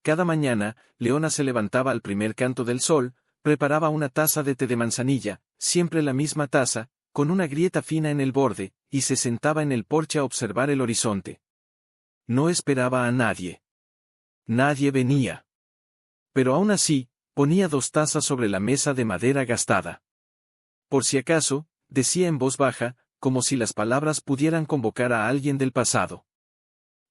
cada mañana, Leona se levantaba al primer canto del sol, preparaba una taza de té de manzanilla, siempre la misma taza, con una grieta fina en el borde, y se sentaba en el porche a observar el horizonte. No esperaba a nadie. Nadie venía. Pero aún así, ponía 2 tazas sobre la mesa de madera gastada. Por si acaso, decía en voz baja, como si las palabras pudieran convocar a alguien del pasado.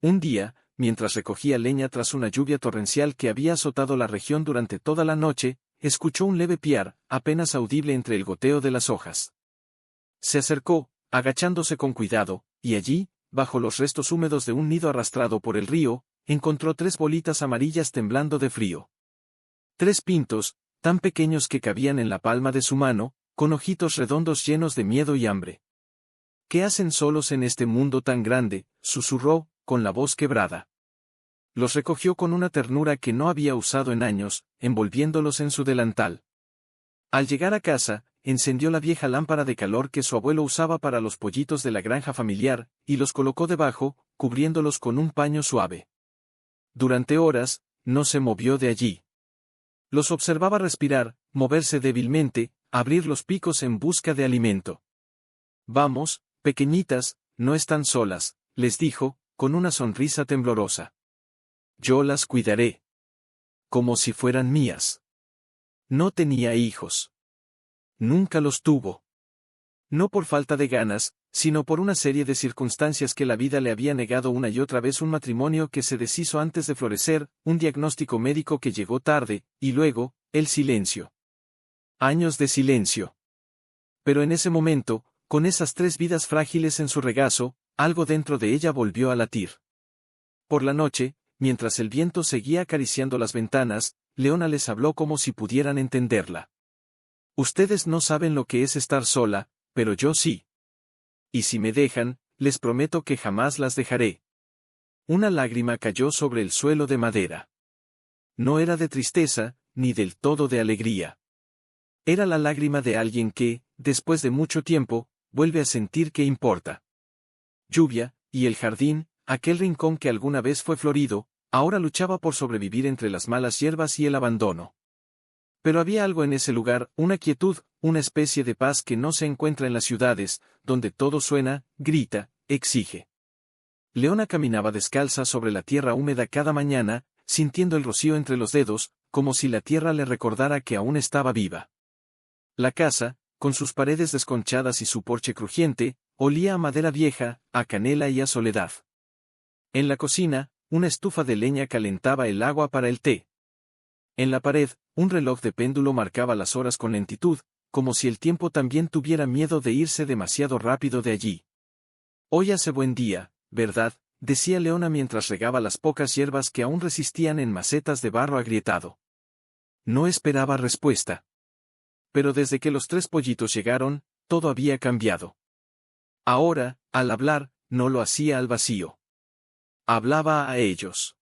Un día, mientras recogía leña tras una lluvia torrencial que había azotado la región durante toda la noche, escuchó un leve piar, apenas audible entre el goteo de las hojas. Se acercó, agachándose con cuidado, y allí, bajo los restos húmedos de un nido arrastrado por el río, encontró 3 bolitas amarillas temblando de frío. 3 pintos, tan pequeños que cabían en la palma de su mano, con ojitos redondos llenos de miedo y hambre. ¿Qué hacen solos en este mundo tan grande?, susurró, con la voz quebrada. Los recogió con una ternura que no había usado en años, envolviéndolos en su delantal. Al llegar a casa, encendió la vieja lámpara de calor que su abuelo usaba para los pollitos de la granja familiar, y los colocó debajo, cubriéndolos con un paño suave. Durante horas, no se movió de allí. Los observaba respirar, moverse débilmente, abrir los picos en busca de alimento. «Vamos, pequeñitas, no están solas», les dijo, con una sonrisa temblorosa. «Yo las cuidaré. Como si fueran mías». No tenía hijos. Nunca los tuvo. No por falta de ganas, sino por una serie de circunstancias que la vida le había negado una y otra vez, un matrimonio que se deshizo antes de florecer, un diagnóstico médico que llegó tarde, y luego, el silencio. Años de silencio. Pero en ese momento, con esas 3 vidas frágiles en su regazo, algo dentro de ella volvió a latir. Por la noche, mientras el viento seguía acariciando las ventanas, Leona les habló como si pudieran entenderla. «Ustedes no saben lo que es estar sola, pero yo sí. Y si me dejan, les prometo que jamás las dejaré». Una lágrima cayó sobre el suelo de madera. No era de tristeza, ni del todo de alegría. Era la lágrima de alguien que, después de mucho tiempo, vuelve a sentir que importa. Lluvia, y el jardín, aquel rincón que alguna vez fue florido, ahora luchaba por sobrevivir entre las malas hierbas y el abandono. Pero había algo en ese lugar, una quietud, una especie de paz que no se encuentra en las ciudades, donde todo suena, grita, exige. Leona caminaba descalza sobre la tierra húmeda cada mañana, sintiendo el rocío entre los dedos, como si la tierra le recordara que aún estaba viva. La casa, con sus paredes desconchadas y su porche crujiente, olía a madera vieja, a canela y a soledad. En la cocina, una estufa de leña calentaba el agua para el té. En la pared, un reloj de péndulo marcaba las horas con lentitud, como si el tiempo también tuviera miedo de irse demasiado rápido de allí. «Hoy hace buen día, ¿verdad?», decía Leona mientras regaba las pocas hierbas que aún resistían en macetas de barro agrietado. No esperaba respuesta. Pero desde que los 3 pollitos llegaron, todo había cambiado. Ahora, al hablar, no lo hacía al vacío. Hablaba a ellos.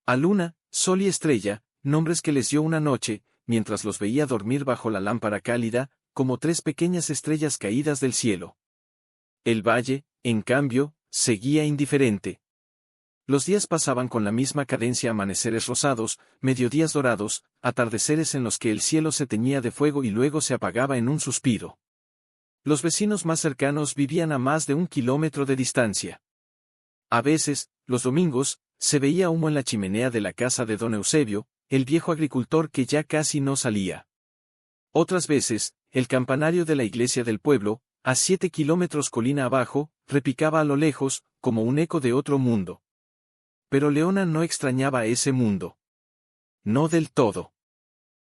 A Luna, Sol y Estrella, nombres que les dio una noche, mientras los veía dormir bajo la lámpara cálida, como 3 pequeñas estrellas caídas del cielo. El valle, en cambio, seguía indiferente. Los días pasaban con la misma cadencia: amaneceres rosados, mediodías dorados, atardeceres en los que el cielo se teñía de fuego y luego se apagaba en un suspiro. Los vecinos más cercanos vivían a más de 1 kilómetro de distancia. A veces, los domingos, se veía humo en la chimenea de la casa de don Eusebio, el viejo agricultor que ya casi no salía. Otras veces, el campanario de la iglesia del pueblo, a 7 kilómetros colina abajo, repicaba a lo lejos, como un eco de otro mundo. Pero Leona no extrañaba ese mundo. No del todo.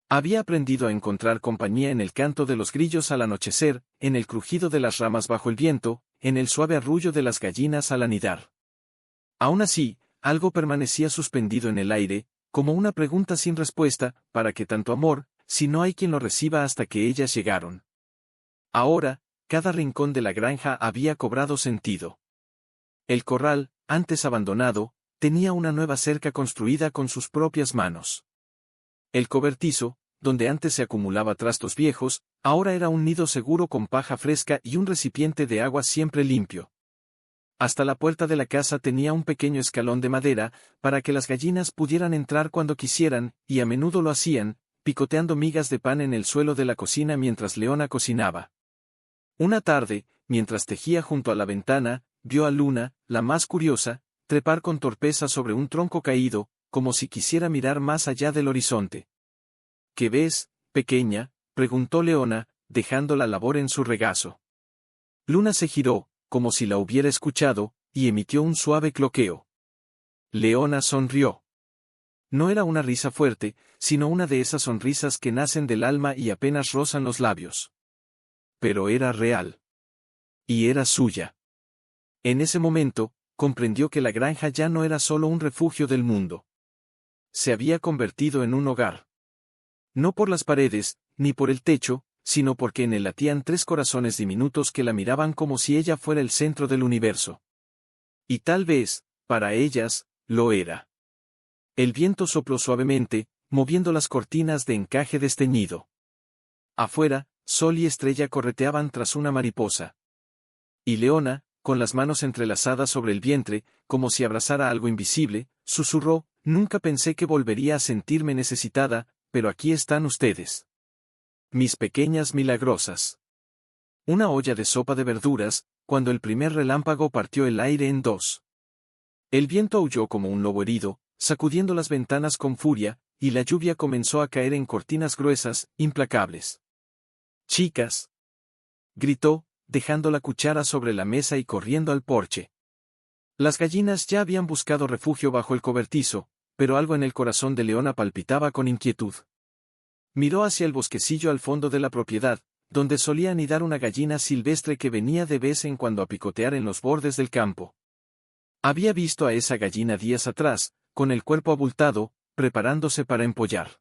Había aprendido a encontrar compañía en el canto de los grillos al anochecer, en el crujido de las ramas bajo el viento, en el suave arrullo de las gallinas al anidar. Aún así, algo permanecía suspendido en el aire, como una pregunta sin respuesta: ¿para qué tanto amor, si no hay quien lo reciba hasta que ellas llegaron? Ahora, cada rincón de la granja había cobrado sentido. El corral, antes abandonado, tenía una nueva cerca construida con sus propias manos. El cobertizo, donde antes se acumulaba trastos viejos, ahora era un nido seguro con paja fresca y un recipiente de agua siempre limpio. Hasta la puerta de la casa tenía un pequeño escalón de madera, para que las gallinas pudieran entrar cuando quisieran, y a menudo lo hacían, picoteando migas de pan en el suelo de la cocina mientras Leona cocinaba. Una tarde, mientras tejía junto a la ventana, vio a Luna, la más curiosa, trepar con torpeza sobre un tronco caído, como si quisiera mirar más allá del horizonte. ¿Qué ves, pequeña?, preguntó Leona, dejando la labor en su regazo. Luna se giró, como si la hubiera escuchado, y emitió un suave cloqueo. Leona sonrió. No era una risa fuerte, sino una de esas sonrisas que nacen del alma y apenas rozan los labios. Pero era real. Y era suya. En ese momento, comprendió que la granja ya no era solo un refugio del mundo. Se había convertido en un hogar. No por las paredes, ni por el techo, sino porque en él latían 3 corazones diminutos que la miraban como si ella fuera el centro del universo. Y tal vez, para ellas, lo era. El viento sopló suavemente, moviendo las cortinas de encaje desteñido. Afuera, Sol y Estrella correteaban tras una mariposa. Y Leona, con las manos entrelazadas sobre el vientre, como si abrazara algo invisible, susurró: «Nunca pensé que volvería a sentirme necesitada, pero aquí están ustedes. Mis pequeñas milagrosas». Una olla de sopa de verduras, cuando el primer relámpago partió el aire en 2. El viento aulló como un lobo herido, sacudiendo las ventanas con furia, y la lluvia comenzó a caer en cortinas gruesas, implacables. «Chicas», gritó, dejando la cuchara sobre la mesa y corriendo al porche. Las gallinas ya habían buscado refugio bajo el cobertizo, pero algo en el corazón de Leona palpitaba con inquietud. Miró hacia el bosquecillo al fondo de la propiedad, donde solía anidar una gallina silvestre que venía de vez en cuando a picotear en los bordes del campo. Había visto a esa gallina días atrás, con el cuerpo abultado, preparándose para empollar.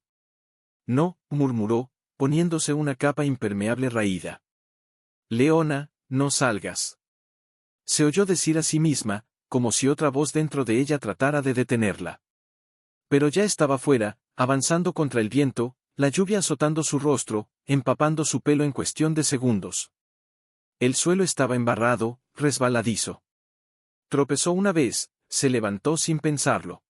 «No», murmuró, poniéndose una capa impermeable raída. «Leona, no salgas». Se oyó decir a sí misma, como si otra voz dentro de ella tratara de detenerla. Pero ya estaba fuera, avanzando contra el viento, la lluvia azotando su rostro, empapando su pelo en cuestión de segundos. El suelo estaba embarrado, resbaladizo. Tropezó una vez, se levantó sin pensarlo.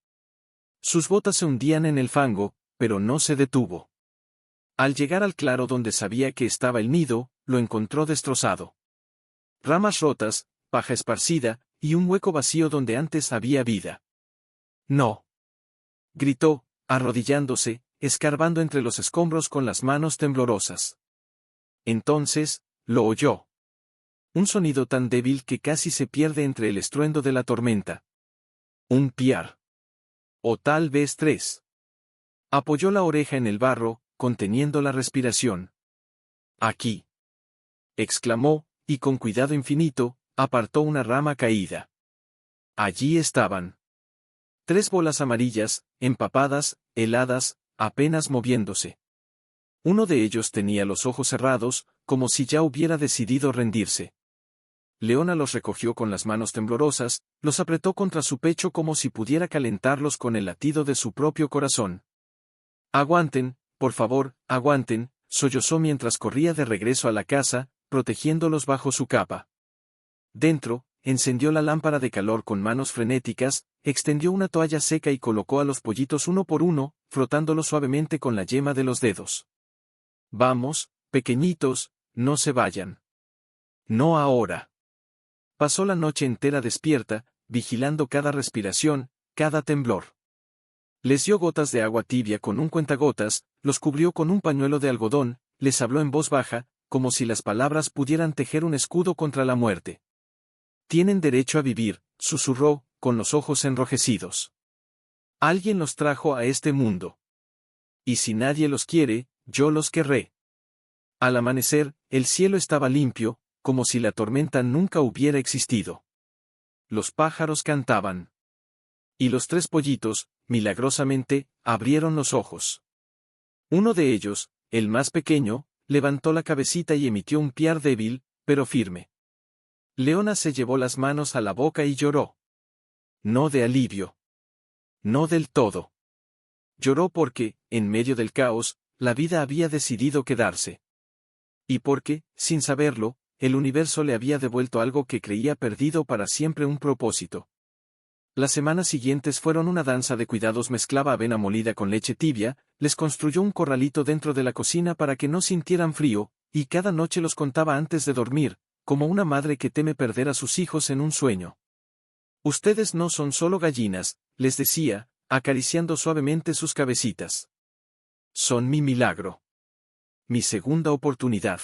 Sus botas se hundían en el fango, pero no se detuvo. Al llegar al claro donde sabía que estaba el nido, lo encontró destrozado. Ramas rotas, paja esparcida, y un hueco vacío donde antes había vida. «No», gritó, arrodillándose, escarbando entre los escombros con las manos temblorosas. Entonces, lo oyó. Un sonido tan débil que casi se pierde entre el estruendo de la tormenta. Un piar. O tal vez 3. Apoyó la oreja en el barro, conteniendo la respiración. «Aquí», exclamó, y con cuidado infinito, apartó una rama caída. Allí estaban. 3 bolas amarillas, empapadas, heladas, apenas moviéndose. Uno de ellos tenía los ojos cerrados, como si ya hubiera decidido rendirse. Leona los recogió con las manos temblorosas, los apretó contra su pecho como si pudiera calentarlos con el latido de su propio corazón. «Aguanten, por favor, aguanten», sollozó mientras corría de regreso a la casa, protegiéndolos bajo su capa. Dentro, encendió la lámpara de calor con manos frenéticas, extendió una toalla seca y colocó a los pollitos uno por uno, frotándolos suavemente con la yema de los dedos. «Vamos, pequeñitos, no se vayan. No ahora». Pasó la noche entera despierta, vigilando cada respiración, cada temblor. Les dio gotas de agua tibia con un cuentagotas, los cubrió con un pañuelo de algodón, les habló en voz baja, como si las palabras pudieran tejer un escudo contra la muerte. «Tienen derecho a vivir», susurró, con los ojos enrojecidos. «Alguien los trajo a este mundo. Y si nadie los quiere, yo los querré». Al amanecer, el cielo estaba limpio, como si la tormenta nunca hubiera existido. Los pájaros cantaban. Y los 3 pollitos, milagrosamente, abrieron los ojos. Uno de ellos, el más pequeño, levantó la cabecita y emitió un piar débil, pero firme. Leona se llevó las manos a la boca y lloró. No de alivio. No del todo. Lloró porque, en medio del caos, la vida había decidido quedarse. Y porque, sin saberlo, el universo le había devuelto algo que creía perdido para siempre, un propósito. Las semanas siguientes fueron una danza de cuidados. Mezclaba avena molida con leche tibia, les construyó un corralito dentro de la cocina para que no sintieran frío, y cada noche los contaba antes de dormir, como una madre que teme perder a sus hijos en un sueño. Ustedes no son solo gallinas, les decía, acariciando suavemente sus cabecitas. Son mi milagro. Mi segunda oportunidad.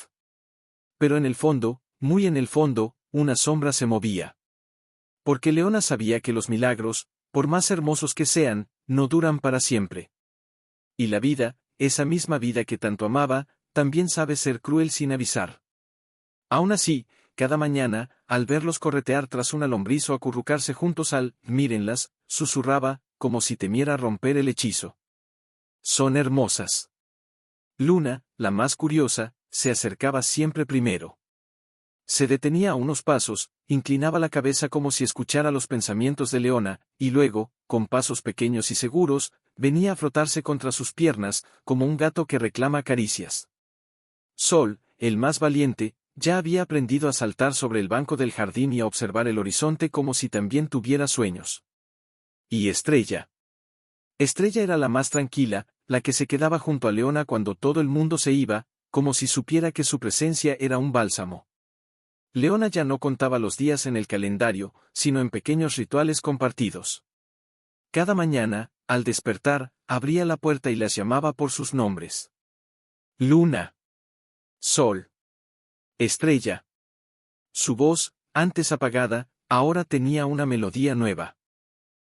Pero en el fondo, muy en el fondo, una sombra se movía. Porque Leona sabía que los milagros, por más hermosos que sean, no duran para siempre. Y la vida, esa misma vida que tanto amaba, también sabe ser cruel sin avisar. Aún así, cada mañana, al verlos corretear tras una lombriz o acurrucarse juntos mírenlas, susurraba, como si temiera romper el hechizo. Son hermosas. Luna, la más curiosa, se acercaba siempre primero. Se detenía a unos pasos, inclinaba la cabeza como si escuchara los pensamientos de Leona, y luego, con pasos pequeños y seguros, venía a frotarse contra sus piernas, como un gato que reclama caricias. Sol, el más valiente, ya había aprendido a saltar sobre el banco del jardín y a observar el horizonte como si también tuviera sueños. Y Estrella. Estrella era la más tranquila, la que se quedaba junto a Leona cuando todo el mundo se iba, como si supiera que su presencia era un bálsamo. Leona ya no contaba los días en el calendario, sino en pequeños rituales compartidos. Cada mañana, al despertar, abría la puerta y las llamaba por sus nombres. Luna. Sol. Estrella. Su voz, antes apagada, ahora tenía una melodía nueva.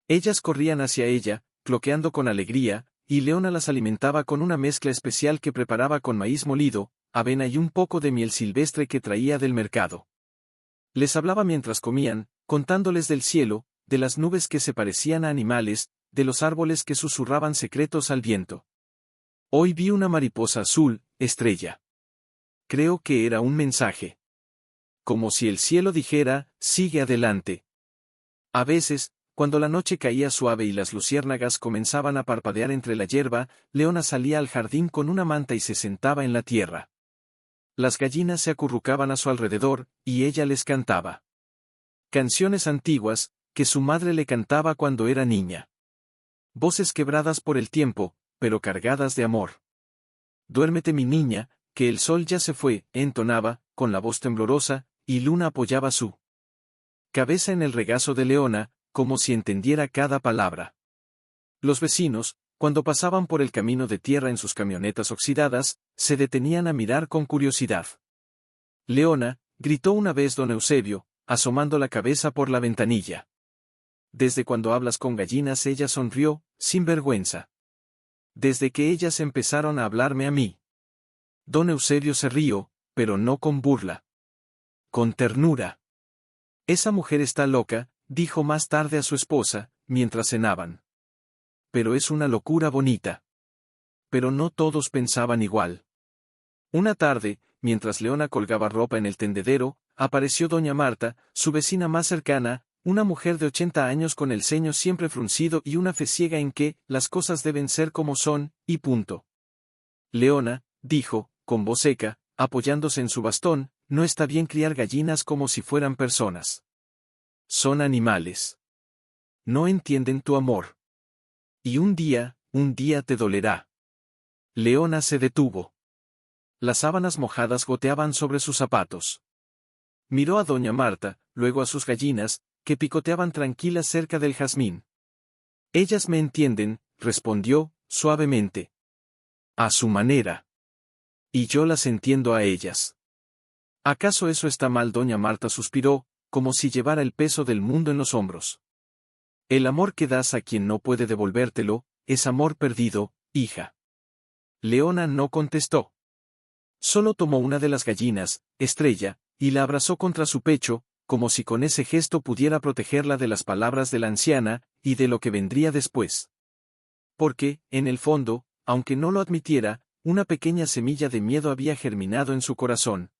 Ellas corrían hacia ella, cloqueando con alegría, y Leona las alimentaba con una mezcla especial que preparaba con maíz molido, avena y un poco de miel silvestre que traía del mercado. Les hablaba mientras comían, contándoles del cielo, de las nubes que se parecían a animales, de los árboles que susurraban secretos al viento. Hoy vi una mariposa azul, Estrella. Creo que era un mensaje. Como si el cielo dijera, sigue adelante. A veces, cuando la noche caía suave y las luciérnagas comenzaban a parpadear entre la hierba, Leona salía al jardín con una manta y se sentaba en la tierra. Las gallinas se acurrucaban a su alrededor, y ella les cantaba. Canciones antiguas, que su madre le cantaba cuando era niña. Voces quebradas por el tiempo, pero cargadas de amor. Duérmete mi niña, que el sol ya se fue, entonaba, con la voz temblorosa, y Luna apoyaba su cabeza en el regazo de Leona, como si entendiera cada palabra. Los vecinos, cuando pasaban por el camino de tierra en sus camionetas oxidadas, se detenían a mirar con curiosidad. Leona, gritó una vez don Eusebio, asomando la cabeza por la ventanilla. Desde cuando hablas con gallinas, ella sonrió, sin vergüenza. Desde que ellas empezaron a hablarme a mí. Don Eusebio se rió, pero no con burla. Con ternura. Esa mujer está loca, dijo más tarde a su esposa, mientras cenaban. Pero es una locura bonita. Pero no todos pensaban igual. Una tarde, mientras Leona colgaba ropa en el tendedero, apareció doña Marta, su vecina más cercana, una mujer de 80 años con el ceño siempre fruncido y una fe ciega en que las cosas deben ser como son, y punto. Leona, dijo, con voz seca, apoyándose en su bastón, no está bien criar gallinas como si fueran personas. Son animales. No entienden tu amor. Y un día te dolerá. Leona se detuvo. Las sábanas mojadas goteaban sobre sus zapatos. Miró a doña Marta, luego a sus gallinas, que picoteaban tranquilas cerca del jazmín. Ellas me entienden, respondió, suavemente. A su manera. Y yo las entiendo a ellas. ¿Acaso eso está mal? Doña Marta suspiró, como si llevara el peso del mundo en los hombros. El amor que das a quien no puede devolvértelo, es amor perdido, hija. Leona no contestó. Solo tomó una de las gallinas, Estrella, y la abrazó contra su pecho, como si con ese gesto pudiera protegerla de las palabras de la anciana, y de lo que vendría después. Porque, en el fondo, aunque no lo admitiera, una pequeña semilla de miedo había germinado en su corazón.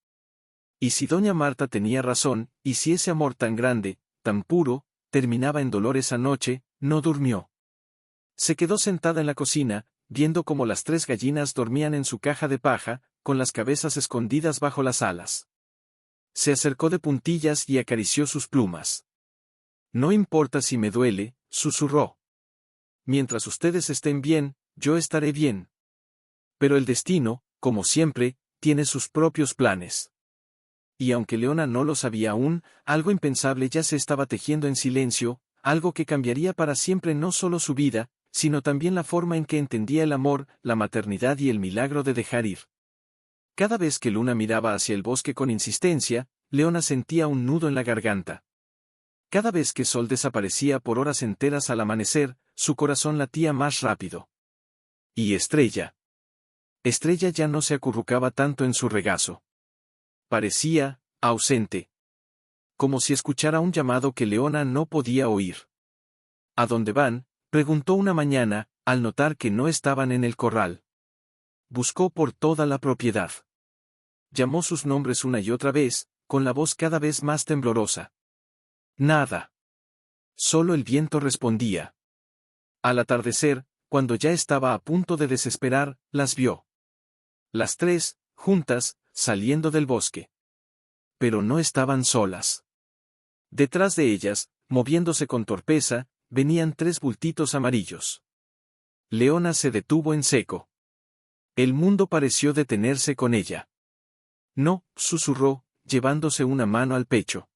Y si doña Marta tenía razón, y si ese amor tan grande, tan puro, terminaba en dolor esa noche, no durmió. Se quedó sentada en la cocina, viendo cómo las 3 gallinas dormían en su caja de paja, con las cabezas escondidas bajo las alas. se acercó de puntillas y acarició sus plumas. No importa si me duele, susurró. Mientras ustedes estén bien, yo estaré bien. Pero el destino, como siempre, tiene sus propios planes. Y aunque Leona no lo sabía aún, algo impensable ya se estaba tejiendo en silencio, algo que cambiaría para siempre no solo su vida, sino también la forma en que entendía el amor, la maternidad y el milagro de dejar ir. Cada vez que Luna miraba hacia el bosque con insistencia, Leona sentía un nudo en la garganta. Cada vez que Sol desaparecía por horas enteras al amanecer, su corazón latía más rápido. Y Estrella. Estrella ya no se acurrucaba tanto en su regazo. Parecía ausente. Como si escuchara un llamado que Leona no podía oír. ¿A dónde van?, preguntó una mañana, al notar que no estaban en el corral. Buscó por toda la propiedad. Llamó sus nombres una y otra vez, con la voz cada vez más temblorosa. Nada. Solo el viento respondía. Al atardecer, cuando ya estaba a punto de desesperar, las vio. Las tres, juntas, saliendo del bosque. Pero no estaban solas. Detrás de ellas, moviéndose con torpeza, venían tres bultitos amarillos. Leona se detuvo en seco. El mundo pareció detenerse con ella. No, susurró, llevándose una mano al pecho.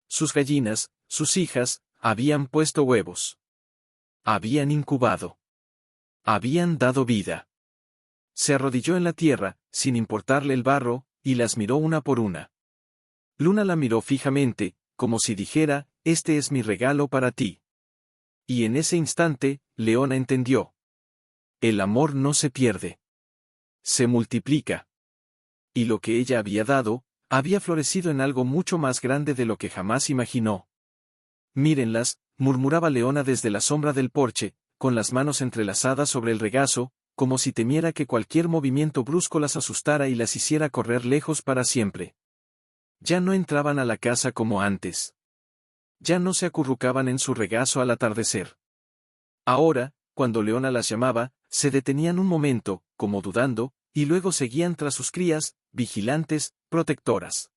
Sus gallinas, sus hijas, habían puesto huevos. Habían incubado. Habían dado vida. Se arrodilló en la tierra, sin importarle el barro, y las miró una por una. Luna la miró fijamente, como si dijera, este es mi regalo para ti. Y en ese instante, Leona entendió. El amor no se pierde. Se multiplica. Y lo que ella había dado, había florecido en algo mucho más grande de lo que jamás imaginó. Mírenlas, murmuraba Leona desde la sombra del porche, con las manos entrelazadas sobre el regazo, como si temiera que cualquier movimiento brusco las asustara y las hiciera correr lejos para siempre. Ya no entraban a la casa como antes. Ya no se acurrucaban en su regazo al atardecer. Ahora, cuando Leona las llamaba, se detenían un momento, como dudando, y luego seguían tras sus crías, vigilantes, protectoras.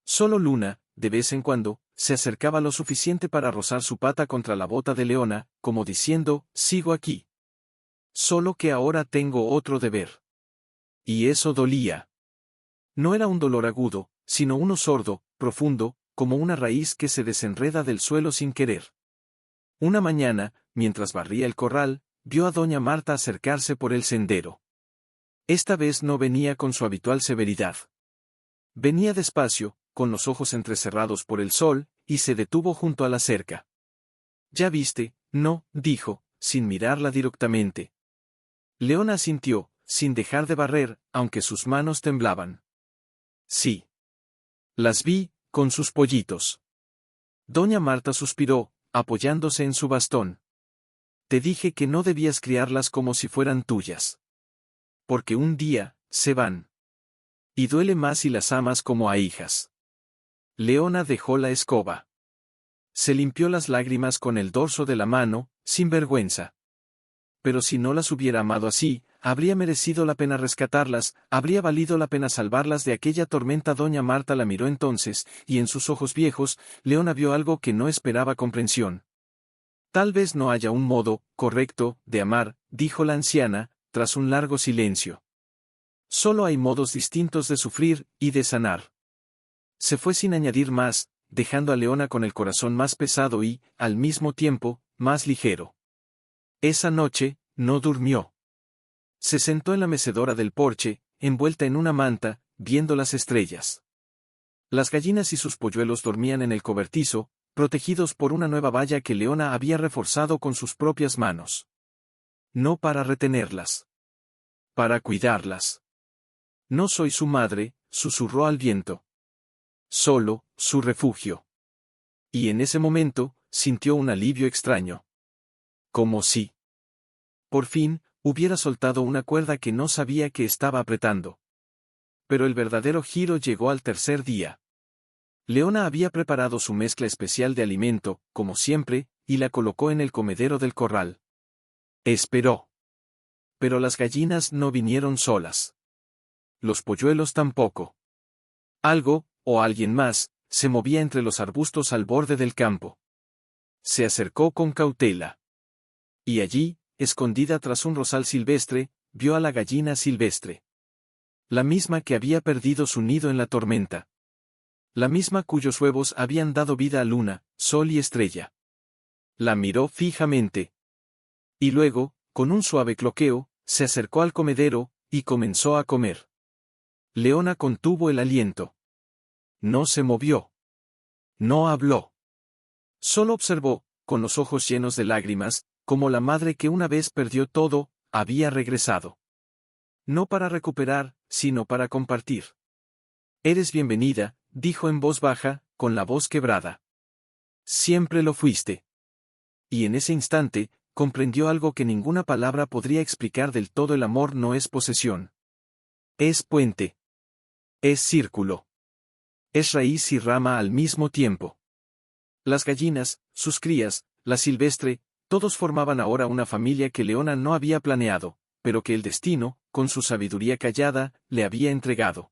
Solo Luna, de vez en cuando, se acercaba lo suficiente para rozar su pata contra la bota de Leona, como diciendo, sigo aquí. Solo que ahora tengo otro deber. Y eso dolía. No era un dolor agudo, sino uno sordo, profundo, como una raíz que se desenreda del suelo sin querer. Una mañana, mientras barría el corral, vio a doña Marta acercarse por el sendero. Esta vez no venía con su habitual severidad. Venía despacio, con los ojos entrecerrados por el sol, y se detuvo junto a la cerca. «¿Ya viste?», «No», dijo, sin mirarla directamente. Leona asintió, sin dejar de barrer, aunque sus manos temblaban. «Sí. Las vi, con sus pollitos». Doña Marta suspiró, apoyándose en su bastón. «Te dije que no debías criarlas como si fueran tuyas. Porque un día, se van. Y duele más si las amas como a hijas». Leona dejó la escoba. Se limpió las lágrimas con el dorso de la mano, sin vergüenza. Pero si no las hubiera amado así, habría merecido la pena rescatarlas, habría valido la pena salvarlas de aquella tormenta. Doña Marta la miró entonces, y en sus ojos viejos, Leona vio algo que no esperaba comprensión. «Tal vez no haya un modo correcto de amar», dijo la anciana, tras un largo silencio. «Solo hay modos distintos de sufrir y de sanar». Se fue sin añadir más, dejando a Leona con el corazón más pesado y, al mismo tiempo, más ligero. Esa noche, no durmió. Se sentó en la mecedora del porche, envuelta en una manta, viendo las estrellas. Las gallinas y sus polluelos dormían en el cobertizo, protegidos por una nueva valla que Leona había reforzado con sus propias manos. No para retenerlas. Para cuidarlas. «No soy su madre», susurró al viento. «Solo, su refugio». Y en ese momento, sintió un alivio extraño. Como si, por fin, hubiera soltado una cuerda que no sabía que estaba apretando. Pero el verdadero giro llegó al tercer día. Leona había preparado su mezcla especial de alimento, como siempre, y la colocó en el comedero del corral. Esperó. Pero las gallinas no vinieron solas. Los polluelos tampoco. Algo, o alguien más, se movía entre los arbustos al borde del campo. Se acercó con cautela. Y allí, escondida tras un rosal silvestre, vio a la gallina silvestre. La misma que había perdido su nido en la tormenta. La misma cuyos huevos habían dado vida a luna, sol y estrella. La miró fijamente. Y luego, con un suave cloqueo, se acercó al comedero, y comenzó a comer. Leona contuvo el aliento. No se movió. No habló. Solo observó, con los ojos llenos de lágrimas, como la madre que una vez perdió todo, había regresado. No para recuperar, sino para compartir. Eres bienvenida, dijo en voz baja, con la voz quebrada. Siempre lo fuiste. Y en ese instante, comprendió algo que ninguna palabra podría explicar del todo: el amor no es posesión. Es puente. Es círculo. Es raíz y rama al mismo tiempo. Las gallinas, sus crías, la silvestre, todos formaban ahora una familia que Leona no había planeado, pero que el destino, con su sabiduría callada, le había entregado.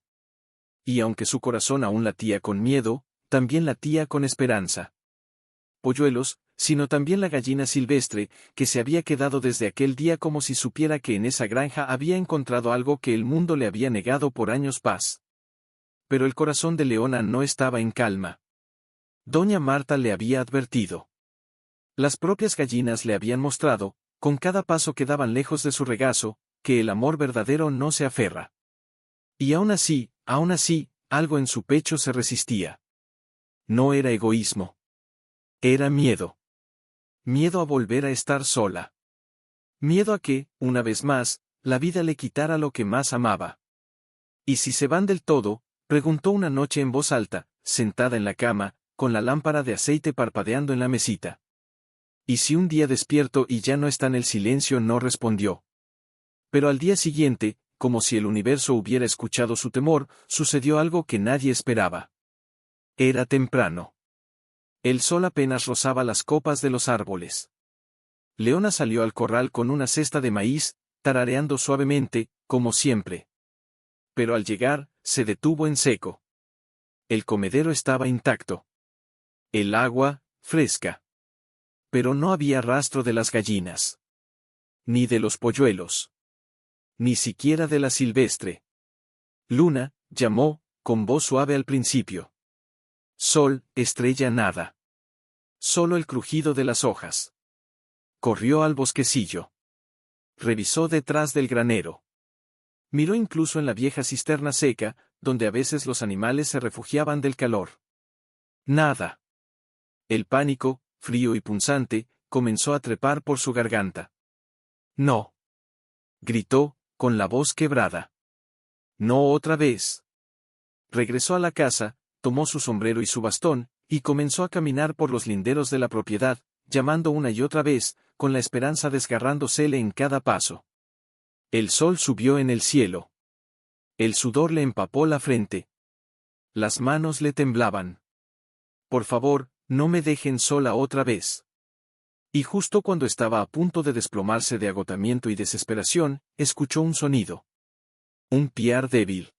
Y aunque su corazón aún latía con miedo, también latía con esperanza. Polluelos, sino también la gallina silvestre, que se había quedado desde aquel día como si supiera que en esa granja había encontrado algo que el mundo le había negado por años: paz. Pero el corazón de Leona no estaba en calma. Doña Marta le había advertido. Las propias gallinas le habían mostrado, con cada paso que daban lejos de su regazo, que el amor verdadero no se aferra. Y aún así, algo en su pecho se resistía. No era egoísmo. Era miedo. Miedo a volver a estar sola. Miedo a que, una vez más, la vida le quitara lo que más amaba. ¿Y si se van del todo?, preguntó una noche en voz alta, sentada en la cama, con la lámpara de aceite parpadeando en la mesita. ¿Y si un día despierto y ya no está? En el silencio no respondió. Pero al día siguiente, como si el universo hubiera escuchado su temor, sucedió algo que nadie esperaba. Era temprano. El sol apenas rozaba las copas de los árboles. Leona salió al corral con una cesta de maíz, tarareando suavemente, como siempre. Pero al llegar, se detuvo en seco. El comedero estaba intacto. El agua, fresca. Pero no había rastro de las gallinas. Ni de los polluelos. Ni siquiera de la silvestre. Luna, llamó, con voz suave al principio. Sol, estrella, nada. Solo el crujido de las hojas. Corrió al bosquecillo. Revisó detrás del granero. Miró incluso en la vieja cisterna seca, donde a veces los animales se refugiaban del calor. Nada. El pánico, frío y punzante, comenzó a trepar por su garganta. No. Gritó, con la voz quebrada. No otra vez. Regresó a la casa, tomó su sombrero y su bastón, y comenzó a caminar por los linderos de la propiedad, llamando una y otra vez, con la esperanza desgarrándosele en cada paso. El sol subió en el cielo. El sudor le empapó la frente. Las manos le temblaban. Por favor, no me dejen sola otra vez. Y justo cuando estaba a punto de desplomarse de agotamiento y desesperación, escuchó un sonido. Un piar débil.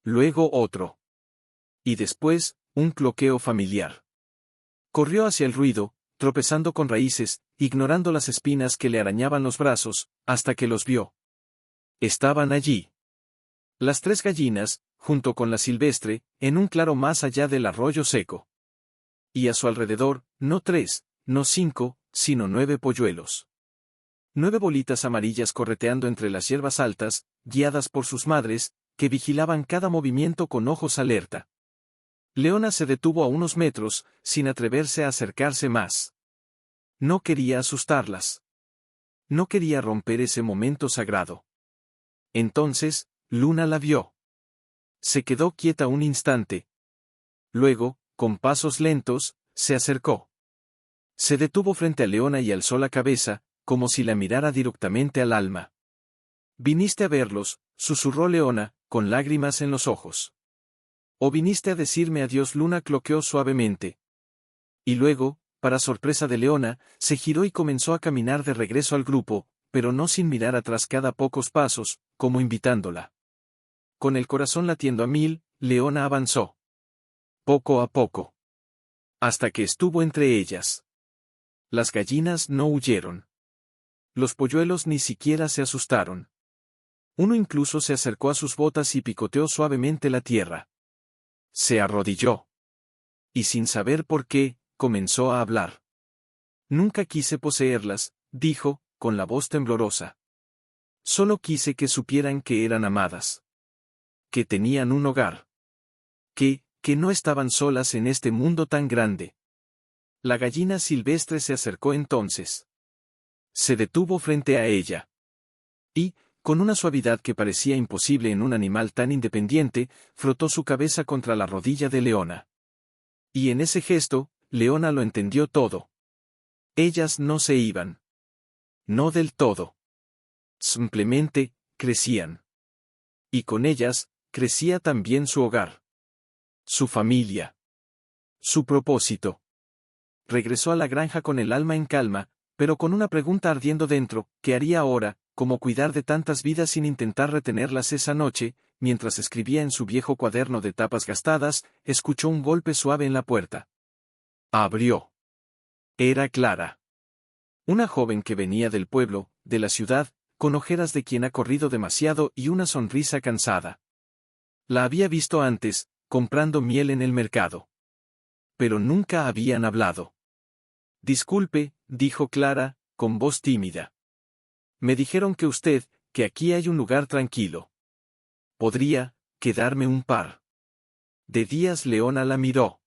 Luego otro. Y después, un cloqueo familiar. Corrió hacia el ruido, tropezando con raíces, ignorando las espinas que le arañaban los brazos, hasta que los vio. Estaban allí. Las 3 gallinas, junto con la silvestre, en un claro más allá del arroyo seco. Y a su alrededor, no 3, no 5, sino 9 polluelos. 9 bolitas amarillas correteando entre las hierbas altas, guiadas por sus madres, que vigilaban cada movimiento con ojos alerta. Leona se detuvo a unos metros, sin atreverse a acercarse más. No quería asustarlas. No quería romper ese momento sagrado. Entonces, Luna la vio. Se quedó quieta un instante. Luego, con pasos lentos, se acercó. Se detuvo frente a Leona y alzó la cabeza, como si la mirara directamente al alma. «¿Viniste a verlos?», susurró Leona, con lágrimas en los ojos. «¿O viniste a decirme adiós?». Luna cloqueó suavemente. Y luego, para sorpresa de Leona, se giró y comenzó a caminar de regreso al grupo, pero no sin mirar atrás cada pocos pasos, como invitándola. Con el corazón latiendo a 1000, Leona avanzó. poco a poco. Hasta que estuvo entre ellas. Las gallinas no huyeron. Los polluelos ni siquiera se asustaron. Uno incluso se acercó a sus botas y picoteó suavemente la tierra. Se arrodilló. Y sin saber por qué, comenzó a hablar. Nunca quise poseerlas, dijo, con la voz temblorosa. Solo quise que supieran que eran amadas. Que tenían un hogar. Que no estaban solas en este mundo tan grande. La gallina silvestre se acercó entonces. Se detuvo frente a ella. Y, con una suavidad que parecía imposible en un animal tan independiente, frotó su cabeza contra la rodilla de Leona. Y en ese gesto, Leona lo entendió todo. Ellas no se iban. No del todo. Simplemente, crecían. Y con ellas, crecía también su hogar. Su familia. Su propósito. Regresó a la granja con el alma en calma, pero con una pregunta ardiendo dentro: ¿qué haría ahora? ¿Cómo cuidar de tantas vidas sin intentar retenerlas? Esa noche, mientras escribía en su viejo cuaderno de tapas gastadas, escuchó un golpe suave en la puerta. Abrió. Era Clara. Una joven que venía del pueblo, de la ciudad, con ojeras de quien ha corrido demasiado y una sonrisa cansada. La había visto antes, comprando miel en el mercado. Pero nunca habían hablado. Disculpe, dijo Clara, con voz tímida. Me dijeron que aquí hay un lugar tranquilo. ¿Podría quedarme un par de días? Leona la miró.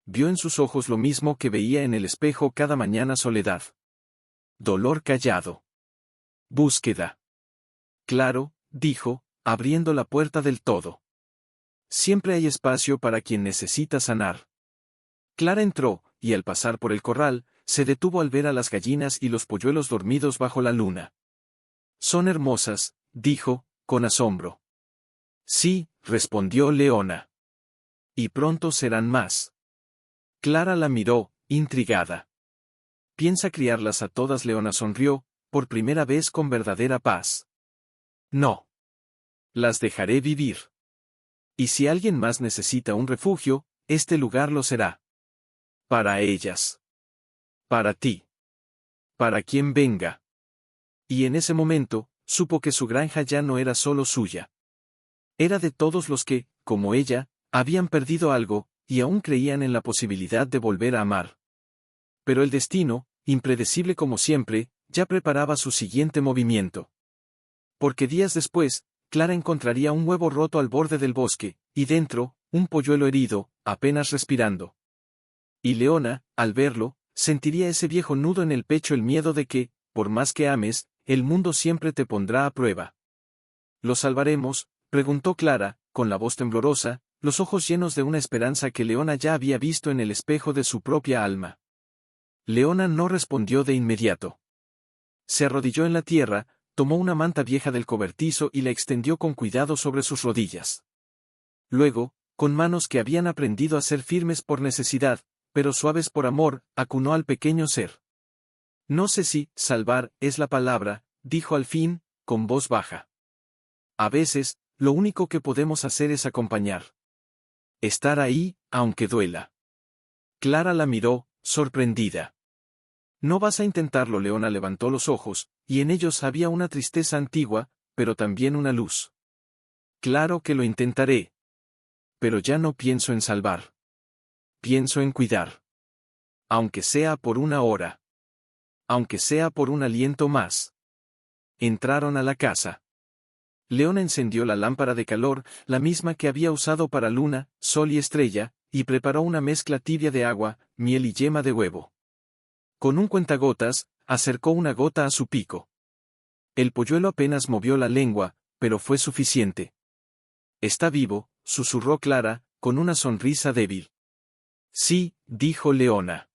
Vio en sus ojos lo mismo que veía en el espejo cada mañana: soledad. Dolor callado. Búsqueda. Claro, dijo, abriendo la puerta del todo. Siempre hay espacio para quien necesita sanar. Clara entró, y al pasar por el corral, se detuvo al ver a las gallinas y los polluelos dormidos bajo la luna. Son hermosas, dijo, con asombro. Sí, respondió Leona. Y pronto serán más. Clara la miró, intrigada. ¿Piensa criarlas a todas? Leona sonrió, por primera vez con verdadera paz. No. Las dejaré vivir. Y si alguien más necesita un refugio, este lugar lo será. Para ellas. Para ti. Para quien venga. Y en ese momento, supo que su granja ya no era solo suya. Era de todos los que, como ella, habían perdido algo, y aún creían en la posibilidad de volver a amar. Pero el destino, impredecible como siempre, ya preparaba su siguiente movimiento. Porque días después, Clara encontraría un huevo roto al borde del bosque, y dentro, un polluelo herido, apenas respirando. Y Leona, al verlo, sentiría ese viejo nudo en el pecho: el miedo de que, por más que ames, el mundo siempre te pondrá a prueba. ¿Lo salvaremos?, preguntó Clara, con la voz temblorosa, los ojos llenos de una esperanza que Leona ya había visto en el espejo de su propia alma. Leona no respondió de inmediato. Se arrodilló en la tierra, tomó una manta vieja del cobertizo y la extendió con cuidado sobre sus rodillas. Luego, con manos que habían aprendido a ser firmes por necesidad, pero suaves por amor, acunó al pequeño ser. No sé si salvar es la palabra, dijo al fin, con voz baja. A veces, lo único que podemos hacer es acompañar. Estar ahí, aunque duela. Clara la miró, sorprendida. ¿No vas a intentarlo? Leona levantó los ojos, y en ellos había una tristeza antigua, pero también una luz. Claro que lo intentaré. Pero ya no pienso en salvar. Pienso en cuidar. Aunque sea por una hora. Aunque sea por un aliento más. Entraron a la casa. Leona encendió la lámpara de calor, la misma que había usado para luna, sol y estrella, y preparó una mezcla tibia de agua, miel y yema de huevo. Con un cuentagotas, acercó una gota a su pico. El polluelo apenas movió la lengua, pero fue suficiente. Está vivo, susurró Clara, con una sonrisa débil. Sí, dijo Leona.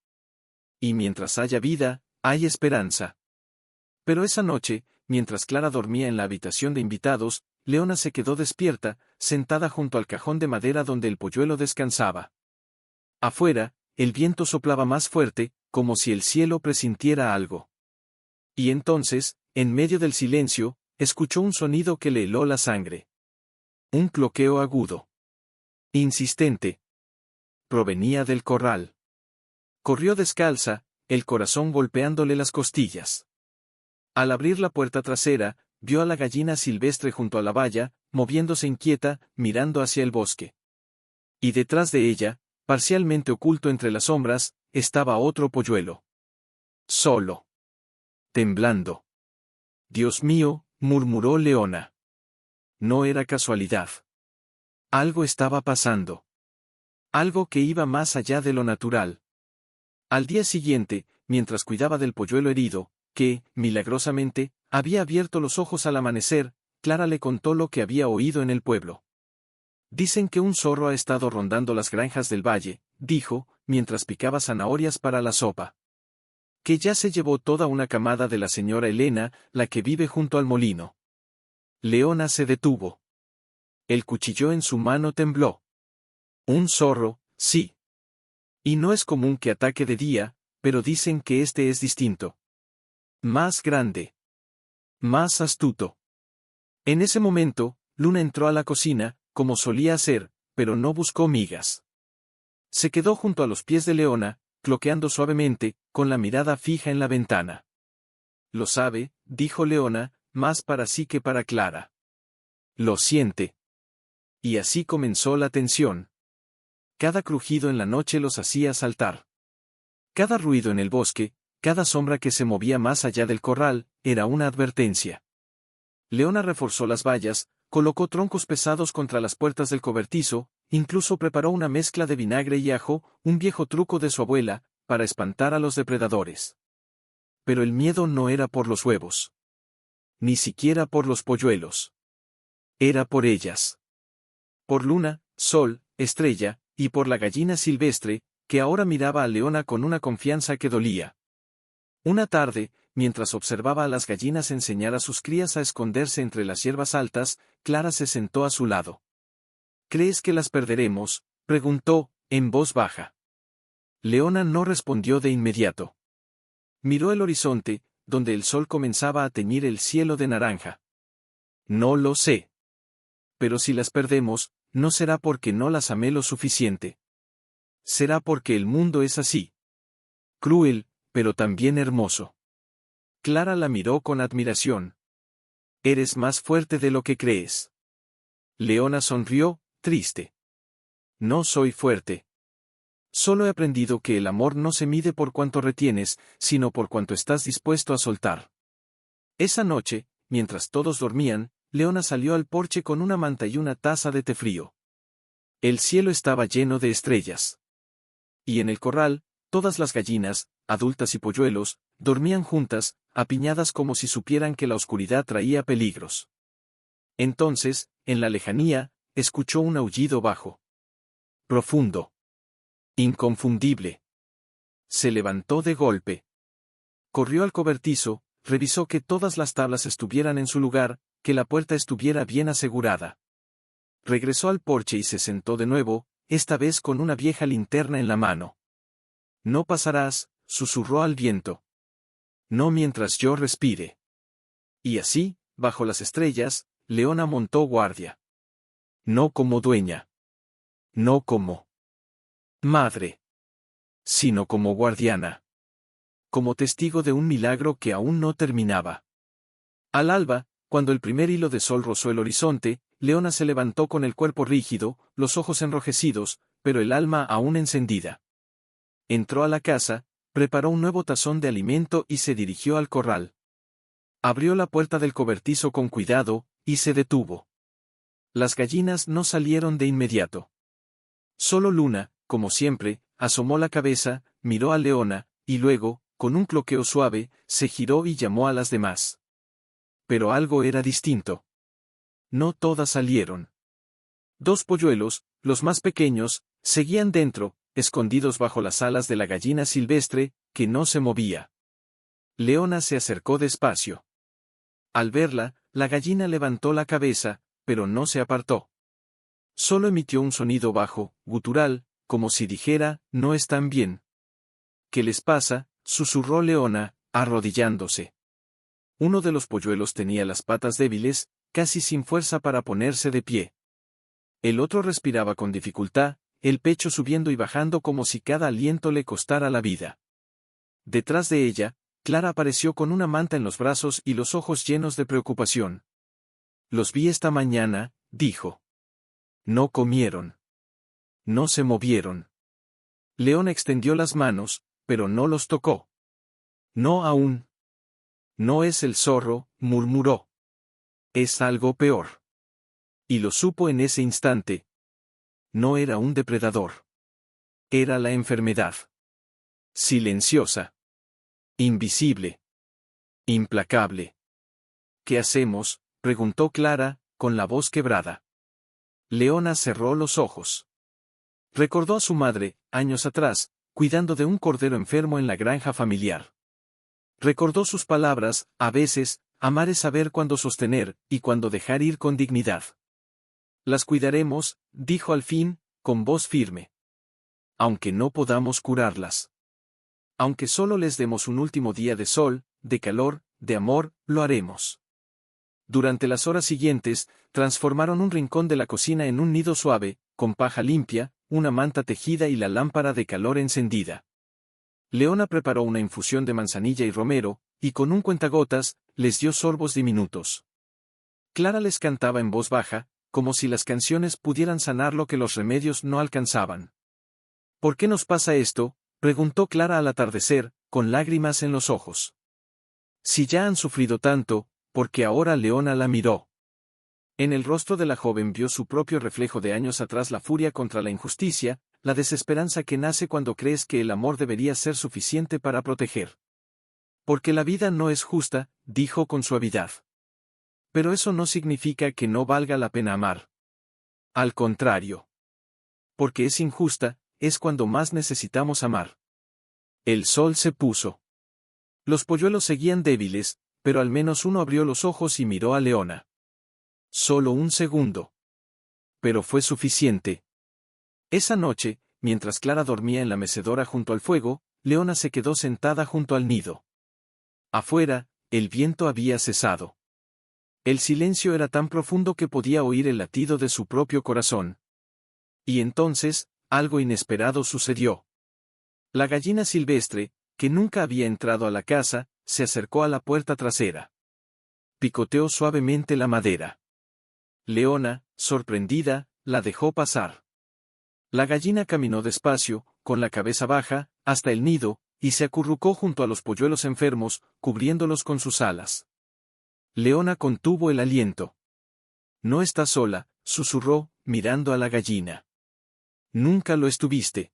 Y mientras haya vida, hay esperanza. Pero esa noche, mientras Clara dormía en la habitación de invitados, Leona se quedó despierta, sentada junto al cajón de madera donde el polluelo descansaba. Afuera, el viento soplaba más fuerte, como si el cielo presintiera algo. Y entonces, en medio del silencio, escuchó un sonido que le heló la sangre. Un cloqueo agudo. Insistente. provenía del corral. Corrió descalza, el corazón golpeándole las costillas. Al abrir la puerta trasera, vio a la gallina silvestre junto a la valla, moviéndose inquieta, mirando hacia el bosque. Y detrás de ella, parcialmente oculto entre las sombras, estaba otro polluelo. Solo. Temblando. «Dios mío», murmuró Leona. No era casualidad. Algo estaba pasando. Algo que iba más allá de lo natural. Al día siguiente, mientras cuidaba del polluelo herido, que, milagrosamente, había abierto los ojos al amanecer, Clara le contó lo que había oído en el pueblo. «Dicen que un zorro ha estado rondando las granjas del valle», dijo, mientras picaba zanahorias para la sopa. «Que ya se llevó toda una camada de la señora Elena, la que vive junto al molino». Leona se detuvo. El cuchillo en su mano tembló. «Un zorro, sí. Y no es común que ataque de día, pero dicen que este es distinto. Más grande. Más astuto». En ese momento, Luna entró a la cocina, como solía hacer, pero no buscó migas. Se quedó junto a los pies de Leona, cloqueando suavemente, con la mirada fija en la ventana. «Lo sabe», dijo Leona, más para sí que para Clara. «Lo siente». Y así comenzó la tensión. Cada crujido en la noche los hacía saltar. Cada ruido en el bosque, cada sombra que se movía más allá del corral, era una advertencia. Leona reforzó las vallas, colocó troncos pesados contra las puertas del cobertizo, incluso preparó una mezcla de vinagre y ajo, un viejo truco de su abuela, para espantar a los depredadores. Pero el miedo no era por los huevos. Ni siquiera por los polluelos. Era por ellas. Por Luna, Sol, Estrella, y por la gallina silvestre, que ahora miraba a Leona con una confianza que dolía. Una tarde, mientras observaba a las gallinas enseñar a sus crías a esconderse entre las hierbas altas, Clara se sentó a su lado. «¿Crees que las perderemos?», preguntó, en voz baja. Leona no respondió de inmediato. Miró el horizonte, donde el sol comenzaba a teñir el cielo de naranja. «No lo sé. Pero si las perdemos, no será porque no las amé lo suficiente. Será porque el mundo es así. Cruel, pero también hermoso». Clara la miró con admiración. «Eres más fuerte de lo que crees». Leona sonrió, triste. «No soy fuerte. Solo he aprendido que el amor no se mide por cuánto retienes, sino por cuánto estás dispuesto a soltar». Esa noche, mientras todos dormían, Leona salió al porche con una manta y una taza de té frío. El cielo estaba lleno de estrellas. Y en el corral, todas las gallinas, adultas y polluelos, dormían juntas, apiñadas como si supieran que la oscuridad traía peligros. Entonces, en la lejanía, escuchó un aullido bajo. Profundo. Inconfundible. Se levantó de golpe. Corrió al cobertizo, revisó que todas las tablas estuvieran en su lugar, que la puerta estuviera bien asegurada. Regresó al porche y se sentó de nuevo, esta vez con una vieja linterna en la mano. «No pasarás», susurró al viento. «No mientras yo respire». Y así, bajo las estrellas, Leona montó guardia. No como dueña. No como madre. Sino como guardiana. Como testigo de un milagro que aún no terminaba. Al alba, cuando el primer hilo de sol rozó el horizonte, Leona se levantó con el cuerpo rígido, los ojos enrojecidos, pero el alma aún encendida. Entró a la casa, preparó un nuevo tazón de alimento y se dirigió al corral. Abrió la puerta del cobertizo con cuidado, y se detuvo. Las gallinas no salieron de inmediato. Solo Luna, como siempre, asomó la cabeza, miró a Leona, y luego, con un cloqueo suave, se giró y llamó a las demás. Pero algo era distinto. No todas salieron. 2 polluelos, los más pequeños, seguían dentro, escondidos bajo las alas de la gallina silvestre, que no se movía. Leona se acercó despacio. Al verla, la gallina levantó la cabeza, pero no se apartó. Solo emitió un sonido bajo, gutural, como si dijera, «No están bien». «¿Qué les pasa?», susurró Leona, arrodillándose. Uno de los polluelos tenía las patas débiles, casi sin fuerza para ponerse de pie. El otro respiraba con dificultad, el pecho subiendo y bajando como si cada aliento le costara la vida. Detrás de ella, Clara apareció con una manta en los brazos y los ojos llenos de preocupación. «Los vi esta mañana», dijo. «No comieron. No se movieron». León extendió las manos, pero no los tocó. «No aún». «No es el zorro», murmuró. «Es algo peor». Y lo supo en ese instante. No era un depredador. Era la enfermedad. Silenciosa. Invisible. Implacable. «¿Qué hacemos?», preguntó Clara, con la voz quebrada. Leona cerró los ojos. Recordó a su madre, años atrás, cuidando de un cordero enfermo en la granja familiar. Recordó sus palabras: a veces, amar es saber cuándo sostener, y cuándo dejar ir con dignidad. «Las cuidaremos», dijo al fin, con voz firme. «Aunque no podamos curarlas. Aunque solo les demos un último día de sol, de calor, de amor, lo haremos». Durante las horas siguientes, transformaron un rincón de la cocina en un nido suave, con paja limpia, una manta tejida y la lámpara de calor encendida. Leona preparó una infusión de manzanilla y romero, y con un cuentagotas, les dio sorbos diminutos. Clara les cantaba en voz baja, como si las canciones pudieran sanar lo que los remedios no alcanzaban. «¿Por qué nos pasa esto?», preguntó Clara al atardecer, con lágrimas en los ojos. «Si ya han sufrido tanto, ¿por qué ahora?». Leona la miró. En el rostro de la joven vio su propio reflejo de años atrás, la furia contra la injusticia, la desesperanza que nace cuando crees que el amor debería ser suficiente para proteger. «Porque la vida no es justa», dijo con suavidad. «Pero eso no significa que no valga la pena amar. Al contrario. Porque es injusta, es cuando más necesitamos amar». El sol se puso. Los polluelos seguían débiles, pero al menos uno abrió los ojos y miró a Leona. Solo un segundo. Pero fue suficiente. Esa noche, mientras Clara dormía en la mecedora junto al fuego, Leona se quedó sentada junto al nido. Afuera, el viento había cesado. El silencio era tan profundo que podía oír el latido de su propio corazón. Y entonces, algo inesperado sucedió. La gallina silvestre, que nunca había entrado a la casa, se acercó a la puerta trasera. Picoteó suavemente la madera. Leona, sorprendida, la dejó pasar. La gallina caminó despacio, con la cabeza baja, hasta el nido, y se acurrucó junto a los polluelos enfermos, cubriéndolos con sus alas. Leona contuvo el aliento. «No estás sola», susurró, mirando a la gallina. «Nunca lo estuviste».